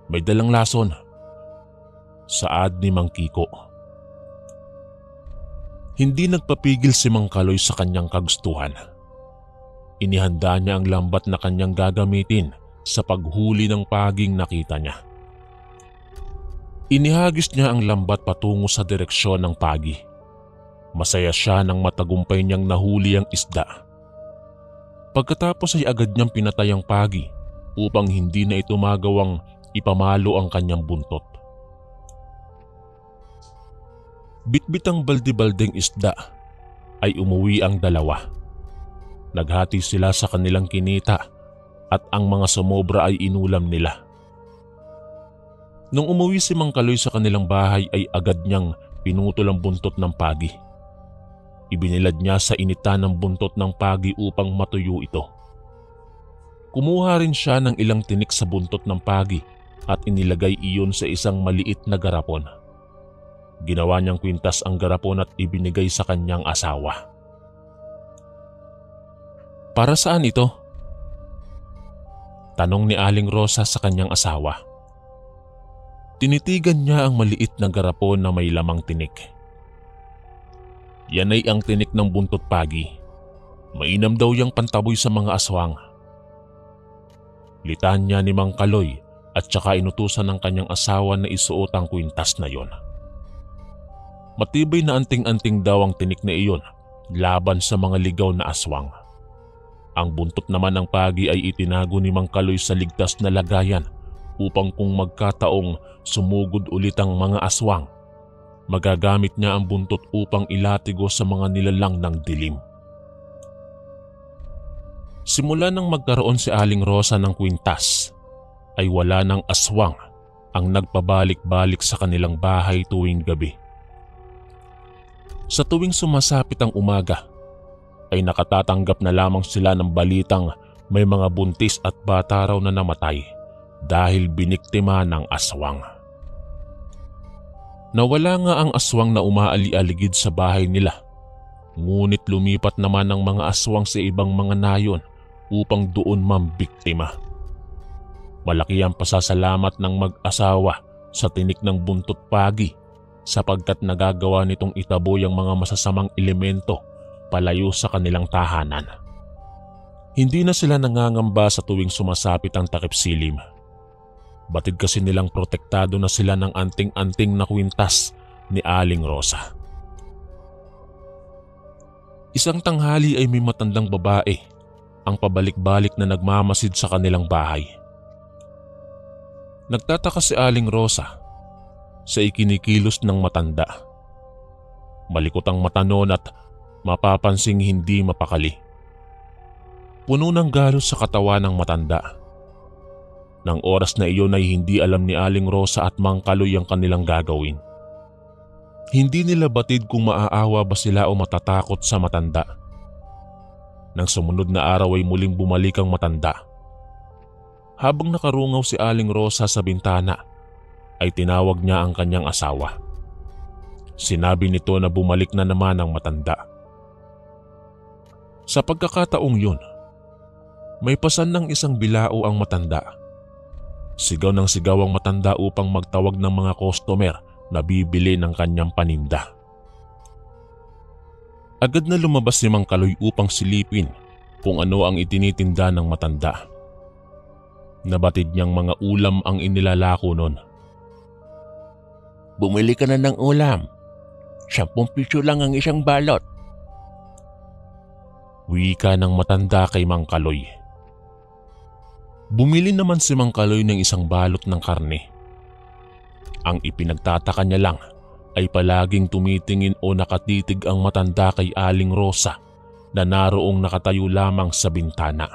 May dalang lason. Saad ni Mang Kiko. Hindi nagpapigil si Mang Kaloy sa kanyang kagustuhan. Inihanda niya ang lambat na kanyang gagamitin sa paghuli ng paging nakita niya. Inihagis niya ang lambat patungo sa direksyon ng pagi. Masaya siya nang matagumpay niyang nahuli ang isda. Pagkatapos ay agad niyang pinatay ang pagi upang hindi na ito magawang ipamalo ang kanyang buntot. Bitbit ang balde-baldeng isda ay umuwi ang dalawa. Naghati sila sa kanilang kinita at ang mga sumobra ay inulam nila. Nung umuwi si Mang Kaloy sa kanilang bahay ay agad niyang pinutol ang buntot ng pagi. Ibinilad niya sa initan ng buntot ng pagi upang matuyo ito. Kumuha rin siya ng ilang tinik sa buntot ng pagi at inilagay iyon sa isang maliit na garapon. Ginawa niyang kwintas ang garapon at ibinigay sa kanyang asawa. Para saan ito? Tanong ni Aling Rosa sa kanyang asawa. Tinitigan niya ang maliit na garapon na may lamang tinik. Yan ay ang tinik ng buntot pagi. Mainam daw yang pantaboy sa mga aswang. Litan niya ni Mang Kaloy at saka inutusan ng kanyang asawa na isuot ang kwintas na yon. Matibay na anting-anting daw ang tinik na iyon laban sa mga ligaw na aswang. Ang buntot naman ng pagi ay itinago ni Mang Kaloy sa ligtas na lagayan upang kung magkataong sumugod ulit ang mga aswang, magagamit niya ang buntot upang ilatigo sa mga nilalang ng dilim. Simula nang magkaroon si Aling Rosa ng kwintas, ay wala ng aswang ang nagpabalik-balik sa kanilang bahay tuwing gabi. Sa tuwing sumasapit ang umaga, ay nakatatanggap na lamang sila ng balitang may mga buntis at bata raw na namatay dahil biniktima ng aswang. Nawala nga ang aswang na umaali-aligid sa bahay nila, ngunit lumipat naman ang mga aswang sa ibang mga nayon upang doon mambiktima. Malaki ang pasasalamat ng mag-asawa sa tinik ng buntot pagi sapagkat nagagawa nitong itaboy ang mga masasamang elemento palayo sa kanilang tahanan. Hindi na sila nangangamba sa tuwing sumasapit ang takip silim. Batid kasi nilang protektado na sila ng anting-anting na kwintas ni Aling Rosa. Isang tanghali ay may matandang babae ang pabalik-balik na nagmamasid sa kanilang bahay. Nagtataka si Aling Rosa sa ikinikilos ng matanda. Malikot ang mata noon at mapapansing hindi mapakali. Puno ng galos sa katawan ng matanda. Nang oras na iyon ay hindi alam ni Aling Rosa at Mang Kaloy ang kanilang gagawin. Hindi nila batid kung maaawa ba sila o matatakot sa matanda. Nang sumunod na araw ay muling bumalik ang matanda. Habang nakarungaw si Aling Rosa sa bintana, ay tinawag niya ang kanyang asawa. Sinabi nito na bumalik na naman ang matanda. Sa pagkakataong yun, may pasan ng isang bilao ang matanda. Sigaw ng sigaw ang matanda upang magtawag ng mga customer na bibili ng kanyang paninda. Agad na lumabas si Mang Kaloy upang silipin kung ano ang itinitinda ng matanda. Nabatid niyang mga ulam ang inilalako nun. Bumili ka na ng ulam. 10 piso lang ang isang balot. Wika ng matanda kay Mang Kaloy. Bumili naman si Mang Kaloy ng isang balot ng karne. Ang ipinagtataka niya lang ay palaging tumitingin o nakatitig ang matanda kay Aling Rosa na naroong nakatayo lamang sa bintana.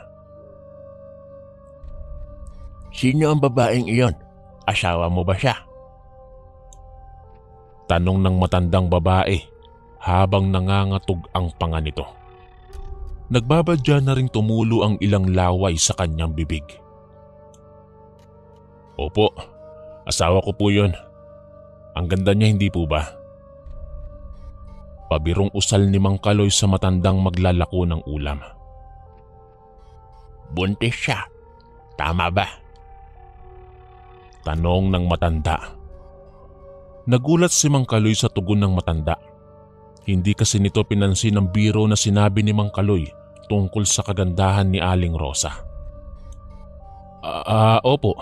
Sino ang babaeng iyon? Asawa mo ba siya? Tanong ng matandang babae habang nangangatog ang panga nito. Nagbabadya na ring tumulo ang ilang laway sa kanyang bibig. Opo, asawa ko po yun. Ang ganda niya, hindi po ba? pabirong usal ni Mang Kaloy sa matandang maglalako ng ulam. "Buntis siya, tama ba?" tanong ng matanda. Nagulat si Mang Kaloy sa tugon ng matanda. Hindi kasi nito pinansin ang biro na sinabi ni Mang Kaloy tungkol sa kagandahan ni Aling Rosa. Opo,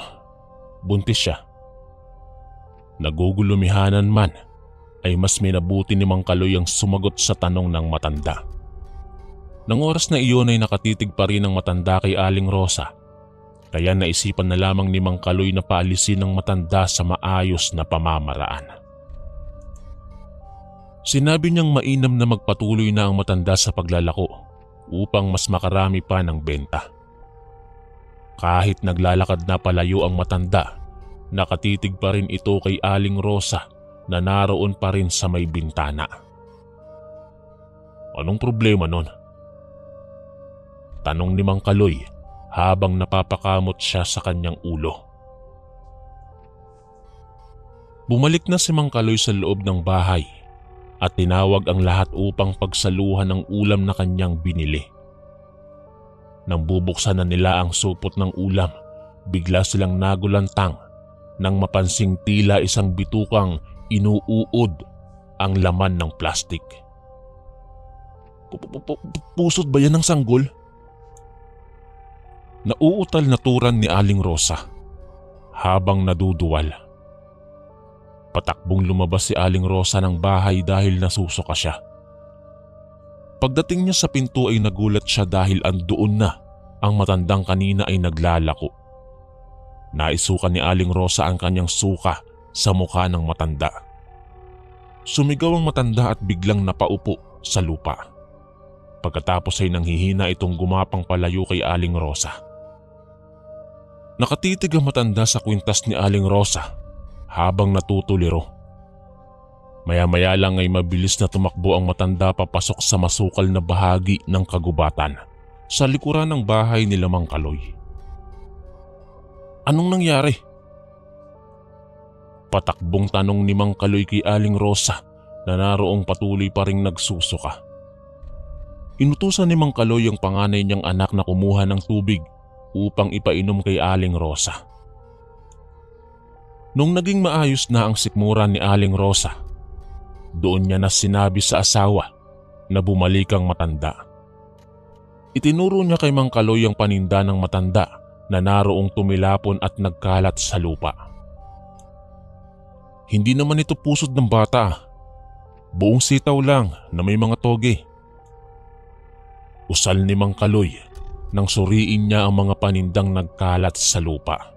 buntis siya." Nagugulumihanan man ay mas minabuti ni Mang Kaloy ang sumagot sa tanong ng matanda. Nang oras na iyon ay nakatitig pa rin ang matanda kay Aling Rosa, kaya naisipan na lamang ni Mang Kaloy na paalisin ang matanda sa maayos na pamamaraan. Sinabi niyang mainam na magpatuloy na ang matanda sa paglalako upang mas makarami pa ng benta. Kahit naglalakad na palayo ang matanda, nakatitig pa rin ito kay Aling Rosa na naroon pa rin sa may bintana. "Anong problema nun?" tanong ni Mang Kaloy habang napapakamot siya sa kanyang ulo. Bumalik na si Mang Kaloy sa loob ng bahay at tinawag ang lahat upang pagsaluhan ng ulam na kanyang binili. Nang bubuksan na nila ang supot ng ulam, bigla silang nagulantang nang mapansing tila isang bitukang inuuod ang laman ng plastik. Pusot ba yan ng sanggol?" Nauutal na turan ni Aling Rosa habang naduduwal. Patakbong lumabas si Aling Rosa ng bahay dahil nasusuka siya. Pagdating niya sa pinto ay nagulat siya dahil andoon na ang matandang kanina ay naglalako. Naisukan ni Aling Rosa ang kanyang suka sa mukha ng matanda. Sumigaw ang matanda at biglang napaupo sa lupa. Pagkatapos ay nanghihina itong gumapang palayo kay Aling Rosa. Nakatitig ang matanda sa kwintas ni Aling Rosa habang natutuliro. Maya-maya lang ay mabilis na tumakbo ang matanda papasok sa masukal na bahagi ng kagubatan sa likuran ng bahay ni Mang Kaloy. "Anong nangyari?" patakbong tanong ni Mang Kaloy kay Aling Rosa na naroong patuloy pa ring nagsusuka. Inutusan ni Mang Kaloy ang panganay niyang anak na kumuha ng tubig upang ipainom kay Aling Rosa. Nung naging maayos na ang sikmuran ni Aling Rosa, doon niya na sinabi sa asawa na bumalik ang matanda. Itinuro niya kay Mang Kaloy ang paninda ng matanda na naroong tumilapon at nagkalat sa lupa. "Hindi naman ito pusod ng bata. Buong sitaw lang na may mga toge." Usal ni Mang Kaloy nang suriin niya ang mga panindang nagkalat sa lupa.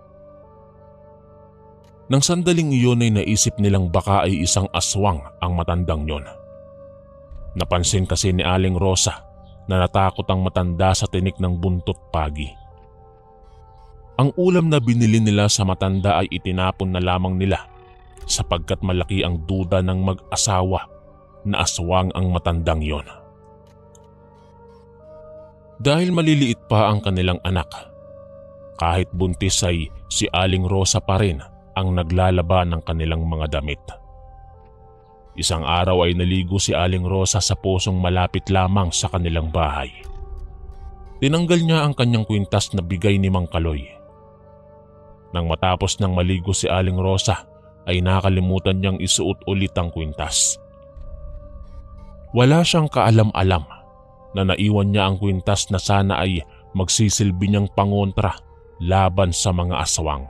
Nang sandaling iyon ay naisip nilang baka ay isang aswang ang matandang yon. Napansin kasi ni Aling Rosa na natakot ang matanda sa tinik ng buntot pagi. Ang ulam na binili nila sa matanda ay itinapon na lamang nila sapagkat malaki ang duda ng mag-asawa na aswang ang matandang yon. Dahil maliliit pa ang kanilang anak, kahit buntis ay si Aling Rosa pa rin ang naglalaba ng kanilang mga damit. Isang araw ay naligo si Aling Rosa sa posong malapit lamang sa kanilang bahay. Tinanggal niya ang kanyang kwintas na bigay ni Mang Kaloy. Nang matapos ng maligo si Aling Rosa ay nakalimutan niyang isuot ulit ang kwintas. Wala siyang kaalam-alam na naiwan niya ang kwintas na sana ay magsisilbi niyang pangontra laban sa mga aswang.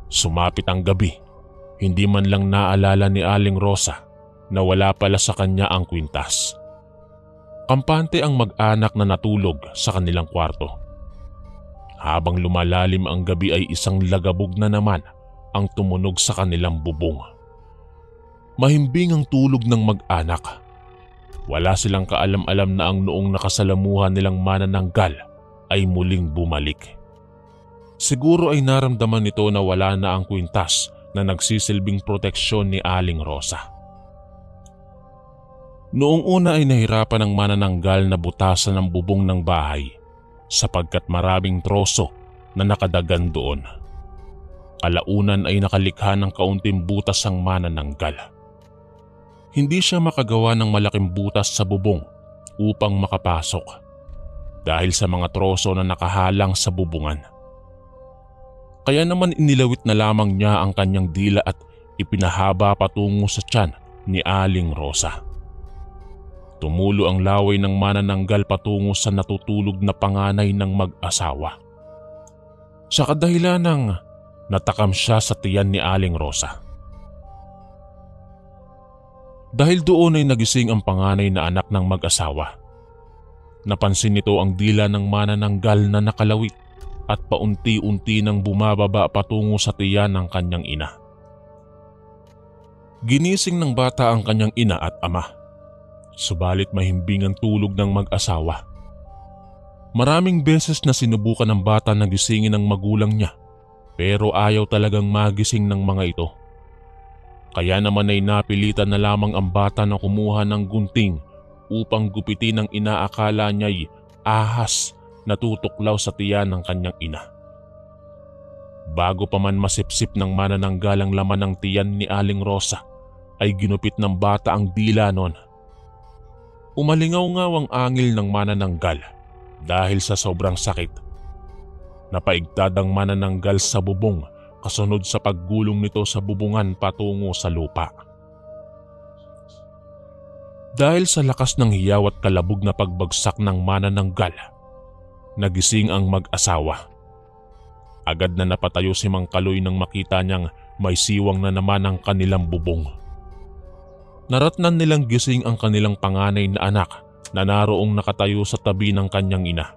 Sumapit ang gabi, hindi man lang naalala ni Aling Rosa na wala pala sa kanya ang kwintas. Kampante ang mag-anak na natulog sa kanilang kwarto. Habang lumalalim ang gabi ay isang lagabog na naman ang tumunog sa kanilang bubong. Mahimbing ang tulog ng mag-anak. Wala silang kaalam-alam na ang noong nakasalamuhan nilang manananggal ay muling bumalik. Siguro ay naramdaman nito na wala na ang kwintas na nagsisilbing proteksyon ni Aling Rosa. Noong una ay nahirapan ang manananggal na butasan ng bubong ng bahay sapagkat maraming troso na nakadagan doon. Kalaunan ay nakalikha ng kaunting butas ang manananggal. Hindi siya makagawa ng malaking butas sa bubong upang makapasok dahil sa mga troso na nakahalang sa bubungan. Kaya naman inilawit na lamang niya ang kanyang dila at ipinahaba patungo sa tiyan ni Aling Rosa. Tumulo ang laway ng manananggal patungo sa natutulog na panganay ng mag-asawa. Sa kadahilan ng natakam siya sa tiyan ni Aling Rosa. Dahil doon ay nagising ang panganay na anak ng mag-asawa. Napansin nito ang dila ng manananggal na nakalawit at paunti-unti nang bumababa patungo sa tiyan ng kanyang ina. Ginising ng bata ang kanyang ina at ama, subalit mahimbing ang tulog ng mag-asawa. Maraming beses na sinubukan ng bata na gisingin ang magulang niya, pero ayaw talagang magising ng mga ito. Kaya naman ay napilitan na lamang ang bata na kumuha ng gunting upang gupitin ang inaakala niya'y ahas na tutuklaw sa tiyan ng kanyang ina. Bago pa man masipsip ng manananggal ang laman ng tiyan ni Aling Rosa, ay ginupit ng bata ang dila nun. Umalingaw-ngaw ang angil ng manananggal dahil sa sobrang sakit. Napaigtad ang manananggal sa bubong kasunod sa paggulong nito sa bubungan patungo sa lupa. Dahil sa lakas ng hiyaw at kalabog na pagbagsak ng manananggal, nagising ang mag-asawa. Agad na napatayo si Mang Kaloy nang makita niyang may siwang na naman ang kanilang bubong. Naratnan nilang gising ang kanilang panganay na anak na naroong nakatayo sa tabi ng kanyang ina.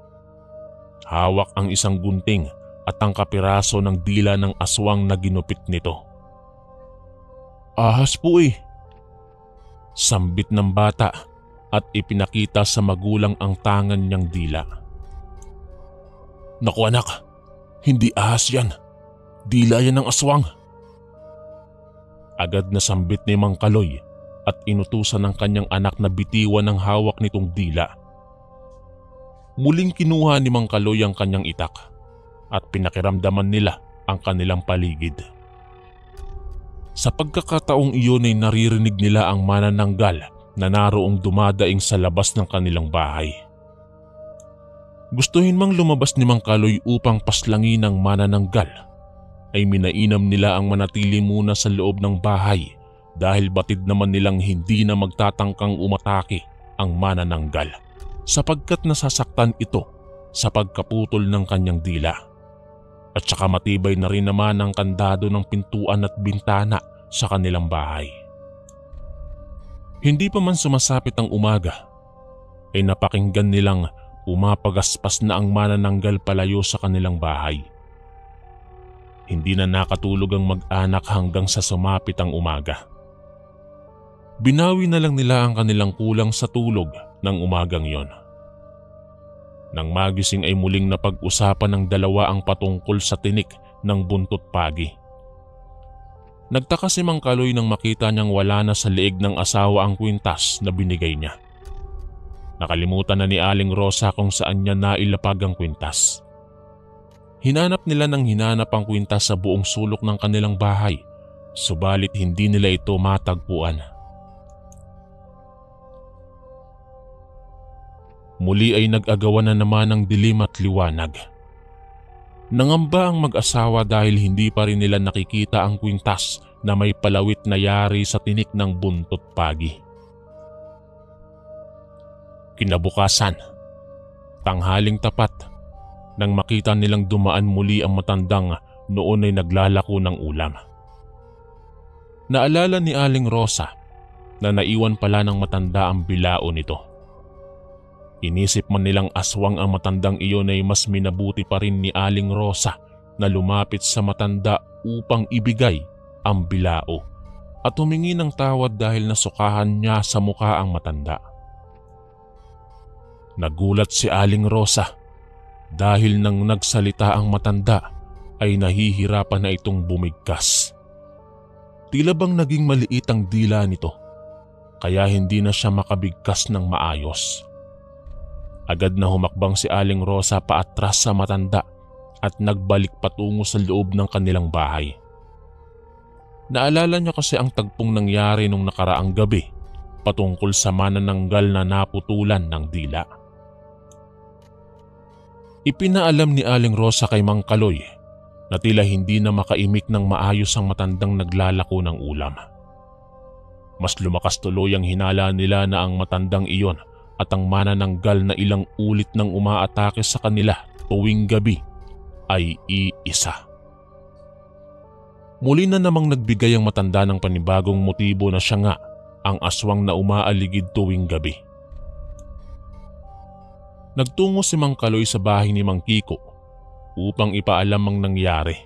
Hawak ang isang gunting at ang kapiraso ng dila ng aswang na ginupit nito. "Ahas po eh," sambit ng bata at ipinakita sa magulang ang tangan niyang dila. "Naku anak, hindi ahas yan. Dila yan ng aswang." Agad na sambit ni Mang Kaloy at inutusan ng kanyang anak na bitiwan ang hawak nitong dila. Muling kinuha ni Mang Kaloy ang kanyang itak at pinakiramdaman nila ang kanilang paligid. Sa pagkakataong iyon ay naririnig nila ang manananggal na naroong dumadaing sa labas ng kanilang bahay. Gustuhin mang lumabas ni Mang Kaloy upang paslangin ang manananggal, ay minainam nila ang manatili muna sa loob ng bahay dahil batid naman nilang hindi na magtatangkang umatake ang manananggal sapagkat nasasaktan ito sa pagkaputol ng kanyang dila. At saka matibay na rin naman ang kandado ng pintuan at bintana sa kanilang bahay. Hindi pa man sumasapit ang umaga, ay napakinggan nilang umapagaspas na ang manananggal palayo sa kanilang bahay. Hindi na nakatulog ang mag-anak hanggang sa sumapit ang umaga. Binawi na lang nila ang kanilang kulang sa tulog ng umagang yon. Nang magising ay muling napag-usapan ng dalawa ang patungkol sa tinik ng buntot pagi. Nagtaka si Mang Kaloy nang makita niyang wala na sa leeg ng asawa ang kwintas na binigay niya. Nakalimutan na ni Aling Rosa kung saan niya nailapag ang kwintas. Hinanap nila ng hinanap ang kwintas sa buong sulok ng kanilang bahay, subalit hindi nila ito matagpuan. Muli ay nag-agawan na naman ng dilim at liwanag. Nangamba ang mag-asawa dahil hindi pa rin nila nakikita ang kwintas na may palawit na yari sa tinik ng buntot pagi. Kinabukasan, tanghaling tapat, nang makita nilang dumaan muli ang matandang noon ay naglalako ng ulam. Naalala ni Aling Rosa na naiwan pala ng matanda ang bilao nito. Inisip man nilang aswang ang matandang iyon ay mas minabuti pa rin ni Aling Rosa na lumapit sa matanda upang ibigay ang bilao at humingi ng tawad dahil nasukahan niya sa mukha ang matanda. Nagulat si Aling Rosa dahil nang nagsalita ang matanda ay nahihirapan na itong bumigkas. Tila bang naging maliit ang dila nito kaya hindi na siya makabigkas ng maayos. Agad na humakbang si Aling Rosa paatras sa matanda at nagbalik patungo sa loob ng kanilang bahay. Naalala niya kasi ang tagpong nangyari nung nakaraang gabi patungkol sa manananggal na naputulan ng dila. Ipinaalam ni Aling Rosa kay Mang Kaloy na tila hindi na makaimik ng maayos ang matandang naglalako ng ulam. Mas lumakas tuloy ang hinala nila na ang matandang iyon at ang manananggal na ilang ulit nang umaatake sa kanila tuwing gabi ay iisa. Muli na namang nagbigay ang matanda ng panibagong motibo na siya nga ang aswang na umaaligid tuwing gabi. Nagtungo si Mang Kaloy sa bahay ni Mang Kiko upang ipaalam ang nangyari.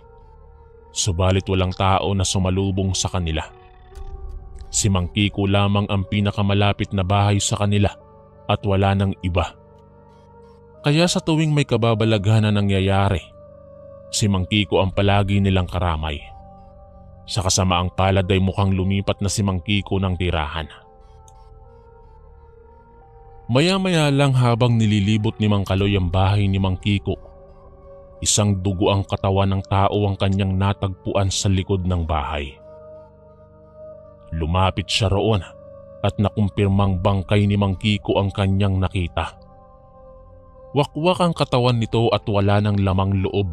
Subalit walang tao na sumalubong sa kanila. Si Mang Kiko lamang ang pinakamalapit na bahay sa kanila at wala nang iba. Kaya sa tuwing may kababalaghan na nangyayari, si Mang Kiko ang palagi nilang karamay. Sa kasamaang palad ay mukhang lumipat na si Mang Kiko ng tirahan. Maya-maya lang habang nililibot ni Mang Kaloy ang bahay ni Mang Kiko, isang dugo ang katawan ng tao ang kanyang natagpuan sa likod ng bahay. Lumapit siya roon at nakumpirmang bangkay ni Mang Kiko ang kanyang nakita. Wakwak ang katawan nito at wala ng lamang loob.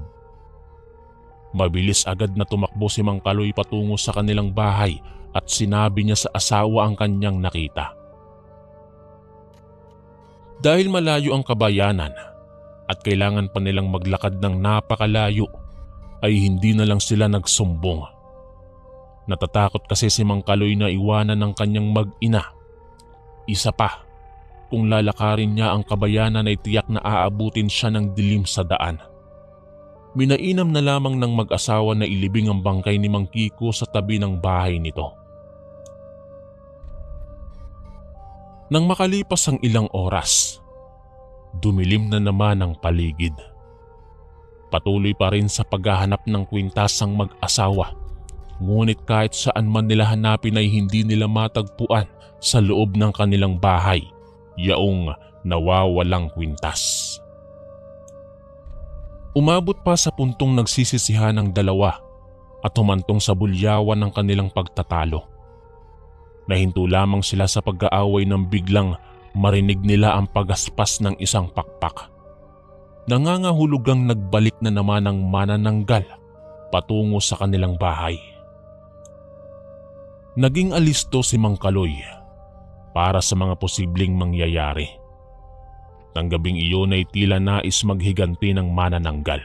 Mabilis agad na tumakbo si Mang Kaloy patungo sa kanilang bahay at sinabi niya sa asawa ang kanyang nakita. Dahil malayo ang kabayanan at kailangan pa nilang maglakad ng napakalayo, ay hindi na lang sila nagsumbong. Natatakot kasi si Mang Kaloy na iwanan ng kanyang mag-ina. Isa pa, kung lalakarin niya ang kabayanan ay tiyak na aabutin siya ng dilim sa daan. Minainam na lamang ng mag-asawa na ilibing ang bangkay ni Mang Kiko sa tabi ng bahay nito. Nang makalipas ang ilang oras, dumilim na naman ang paligid. Patuloy pa rin sa paghahanap ng kwintas ang mag-asawa, ngunit kahit saan man nila hanapin ay hindi nila matagpuan sa loob ng kanilang bahay yaong nawawalang kwintas. Umabot pa sa puntong nagsisisihan ang dalawa at humantong sa bulyawan ng kanilang pagtatalo. Nahinto lamang sila sa pag-aaway nang biglang marinig nila ang pagaspas ng isang pakpak. Nangangahulugang nagbalik na naman ang manananggal patungo sa kanilang bahay. Naging alisto si Mang Kaloy para sa mga posibleng mangyayari. Nang gabing iyon ay tila nais maghiganti ng manananggal.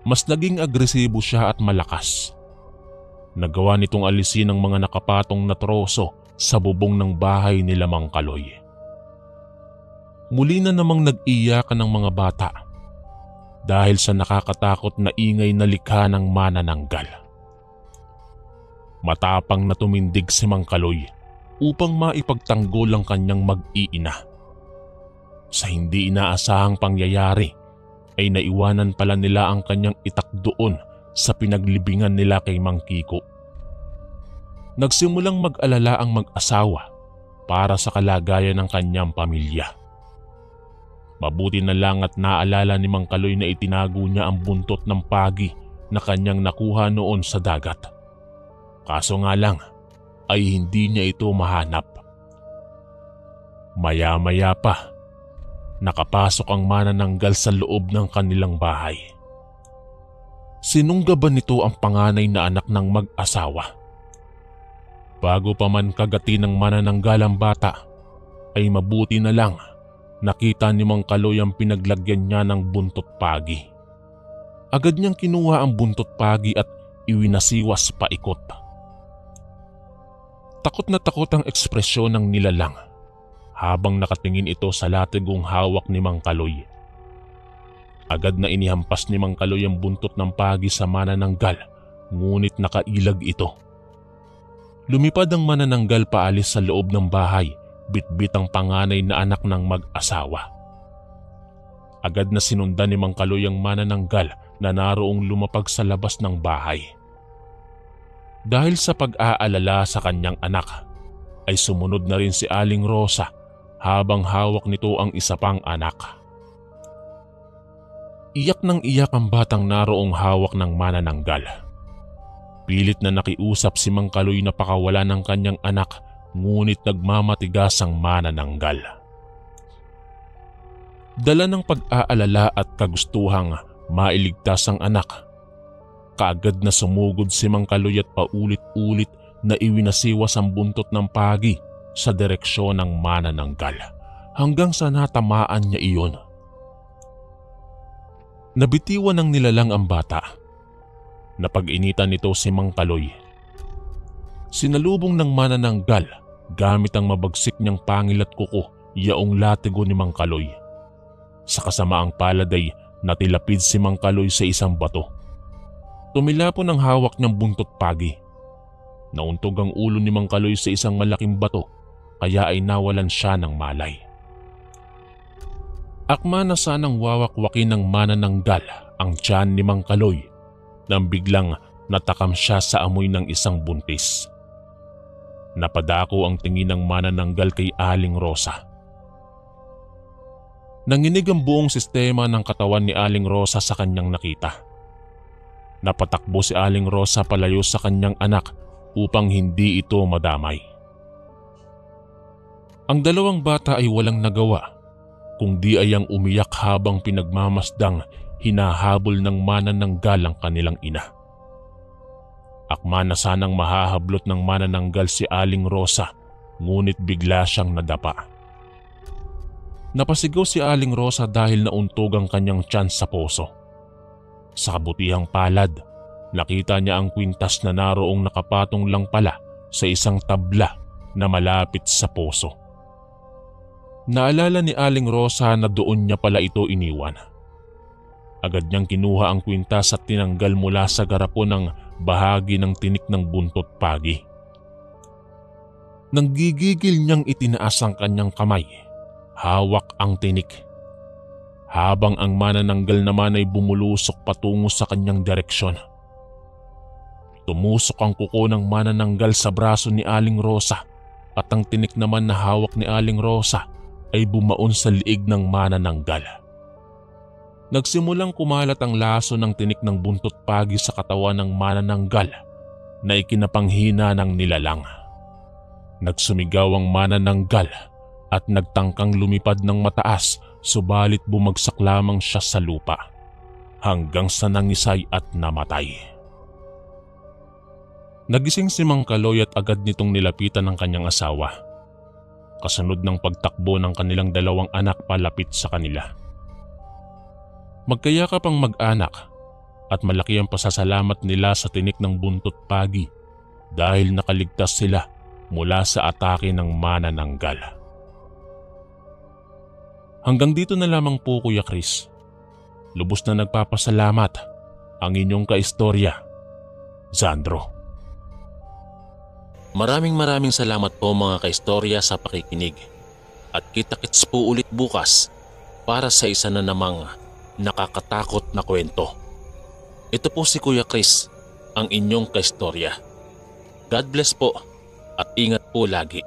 Mas naging agresibo siya at malakas. Nagawa nitong alisin ang mga nakapatong na troso sa bubong ng bahay nila Mang Kaloy. Muli na namang nag-iyakan ng mga bata dahil sa nakakatakot na ingay na likha ng manananggal. Matapang na tumindig si Mang Kaloy upang maipagtanggol ang kanyang mag-iina. Sa hindi inaasahang pangyayari ay naiwanan pala nila ang kanyang itak doon sa pinaglibingan nila kay Mang Kiko. Nagsimulang mag-alala ang mag-asawa para sa kalagayan ng kanyang pamilya. Mabuti na lang at naalala ni Mang Kaloy na itinago niya ang buntot ng pagi na kanyang nakuha noon sa dagat. Kaso nga lang ay hindi niya ito mahanap. Maya-maya pa, nakapasok ang manananggal sa loob ng kanilang bahay. Sinunggaban nito ang panganay na anak ng mag-asawa. Bago pa man kagati ng manananggal ang bata, ay mabuti na lang nakita ni Mang Kaloy ang pinaglagyan niya ng buntot pagi. Agad niyang kinuha ang buntot pagi at iwinasiwas paikot. Takot na takot ang ekspresyon ng nilalang habang nakatingin ito sa latigong hawak ni Mang Kaloy. Agad na inihampas ni Mang Kaloy ang buntot ng pagi sa manananggal, ngunit nakailag ito. Lumipad ang manananggal paalis sa loob ng bahay, bitbit ang panganay na anak ng mag-asawa. Agad na sinundan ni Mang Kaloy ang manananggal na naroong lumapag sa labas ng bahay. Dahil sa pag-aalala sa kanyang anak, ay sumunod na rin si Aling Rosa habang hawak nito ang isa pang anak. Iyak ng iyak ang batang naroong hawak ng manananggal. Pilit na nakiusap si Mang Kaloy na pakawala ng kanyang anak ngunit nagmamatigas ang manananggal. Dala ng pag-aalala at kagustuhang mailigtas ang anak, kaagad na sumugod si Mang Kaloy at paulit-ulit na iwinasiwas ang buntot ng pagi sa direksyon ng manananggal hanggang sa natamaan niya iyon. Nabitiwan ng nilalang ang bata. Napag-initan nito si Mang Kaloy. Sinalubong ng manananggal gamit ang mabagsik niyang pangil at kuko yaong latigo ni Mang Kaloy. Sa kasamaang palad ay natilapid si Mang Kaloy sa isang bato. Tumilapon ang hawak niyang buntot pagi. Nauntog ang ulo ni Mang Kaloy sa isang malaking bato kaya ay nawalan siya ng malay. Akma na sanang wawakwakin ng manananggal ang tiyan ni Mang Kaloy nang biglang natakam siya sa amoy ng isang buntis. Napadako ang tingin ng manananggal kay Aling Rosa. Nanginig ang buong sistema ng katawan ni Aling Rosa sa kanyang nakita. Napatakbo si Aling Rosa palayo sa kanyang anak upang hindi ito madamay. Ang dalawang bata ay walang nagawa kundi ay ang umiyak habang pinagmamasdang hinahabol ng manananggal ang kanilang ina. Akma na sanang mahahablot ng manananggal si Aling Rosa ngunit bigla siyang nadapa. Napasigaw si Aling Rosa dahil nauntog ang kanyang tiyan sa poso. Sa kabutihang palad, nakita niya ang kwintas na naroong nakapatong lang pala sa isang tabla na malapit sa poso. Naalala ni Aling Rosa na doon niya pala ito iniwan. Agad niyang kinuha ang kwintas at tinanggal mula sa garapon ng bahagi ng tinik ng buntot pagi. Nang gigigil niyang itinaas ang kanyang kamay, hawak ang tinik. Habang ang manananggal naman ay bumulusok patungo sa kanyang direksyon. Tumusok ang kuko ng manananggal sa braso ni Aling Rosa at ang tinik naman na hawak ni Aling Rosa ay bumaon sa liig ng manananggal. Nagsimulang kumalat ang laso ng tinik ng buntot pagi sa katawan ng manananggal na ikinapanghina ng nilalang. Nagsumigaw ang manananggal at nagtangkang lumipad ng mataas subalit bumagsak lamang siya sa lupa hanggang sa nangisay at namatay. Nagising si Mang Kaloy at agad nitong nilapitan ng kanyang asawa. Kasunod ng pagtakbo ng kanilang dalawang anak palapit sa kanila. Magkayakap ang mag-anak at malaki ang pasasalamat nila sa tinik ng buntot pagi dahil nakaligtas sila mula sa atake ng manananggal. Hanggang dito na lamang po, Kuya Chris. Lubos na nagpapasalamat ang inyong kaistorya, Zandro. Maraming salamat po mga kaistorya sa pakikinig at kita-kits po ulit bukas para sa isa na namang nakakatakot na kwento. Ito po si Kuya Chris, ang inyong kaistorya. God bless po at ingat po lagi.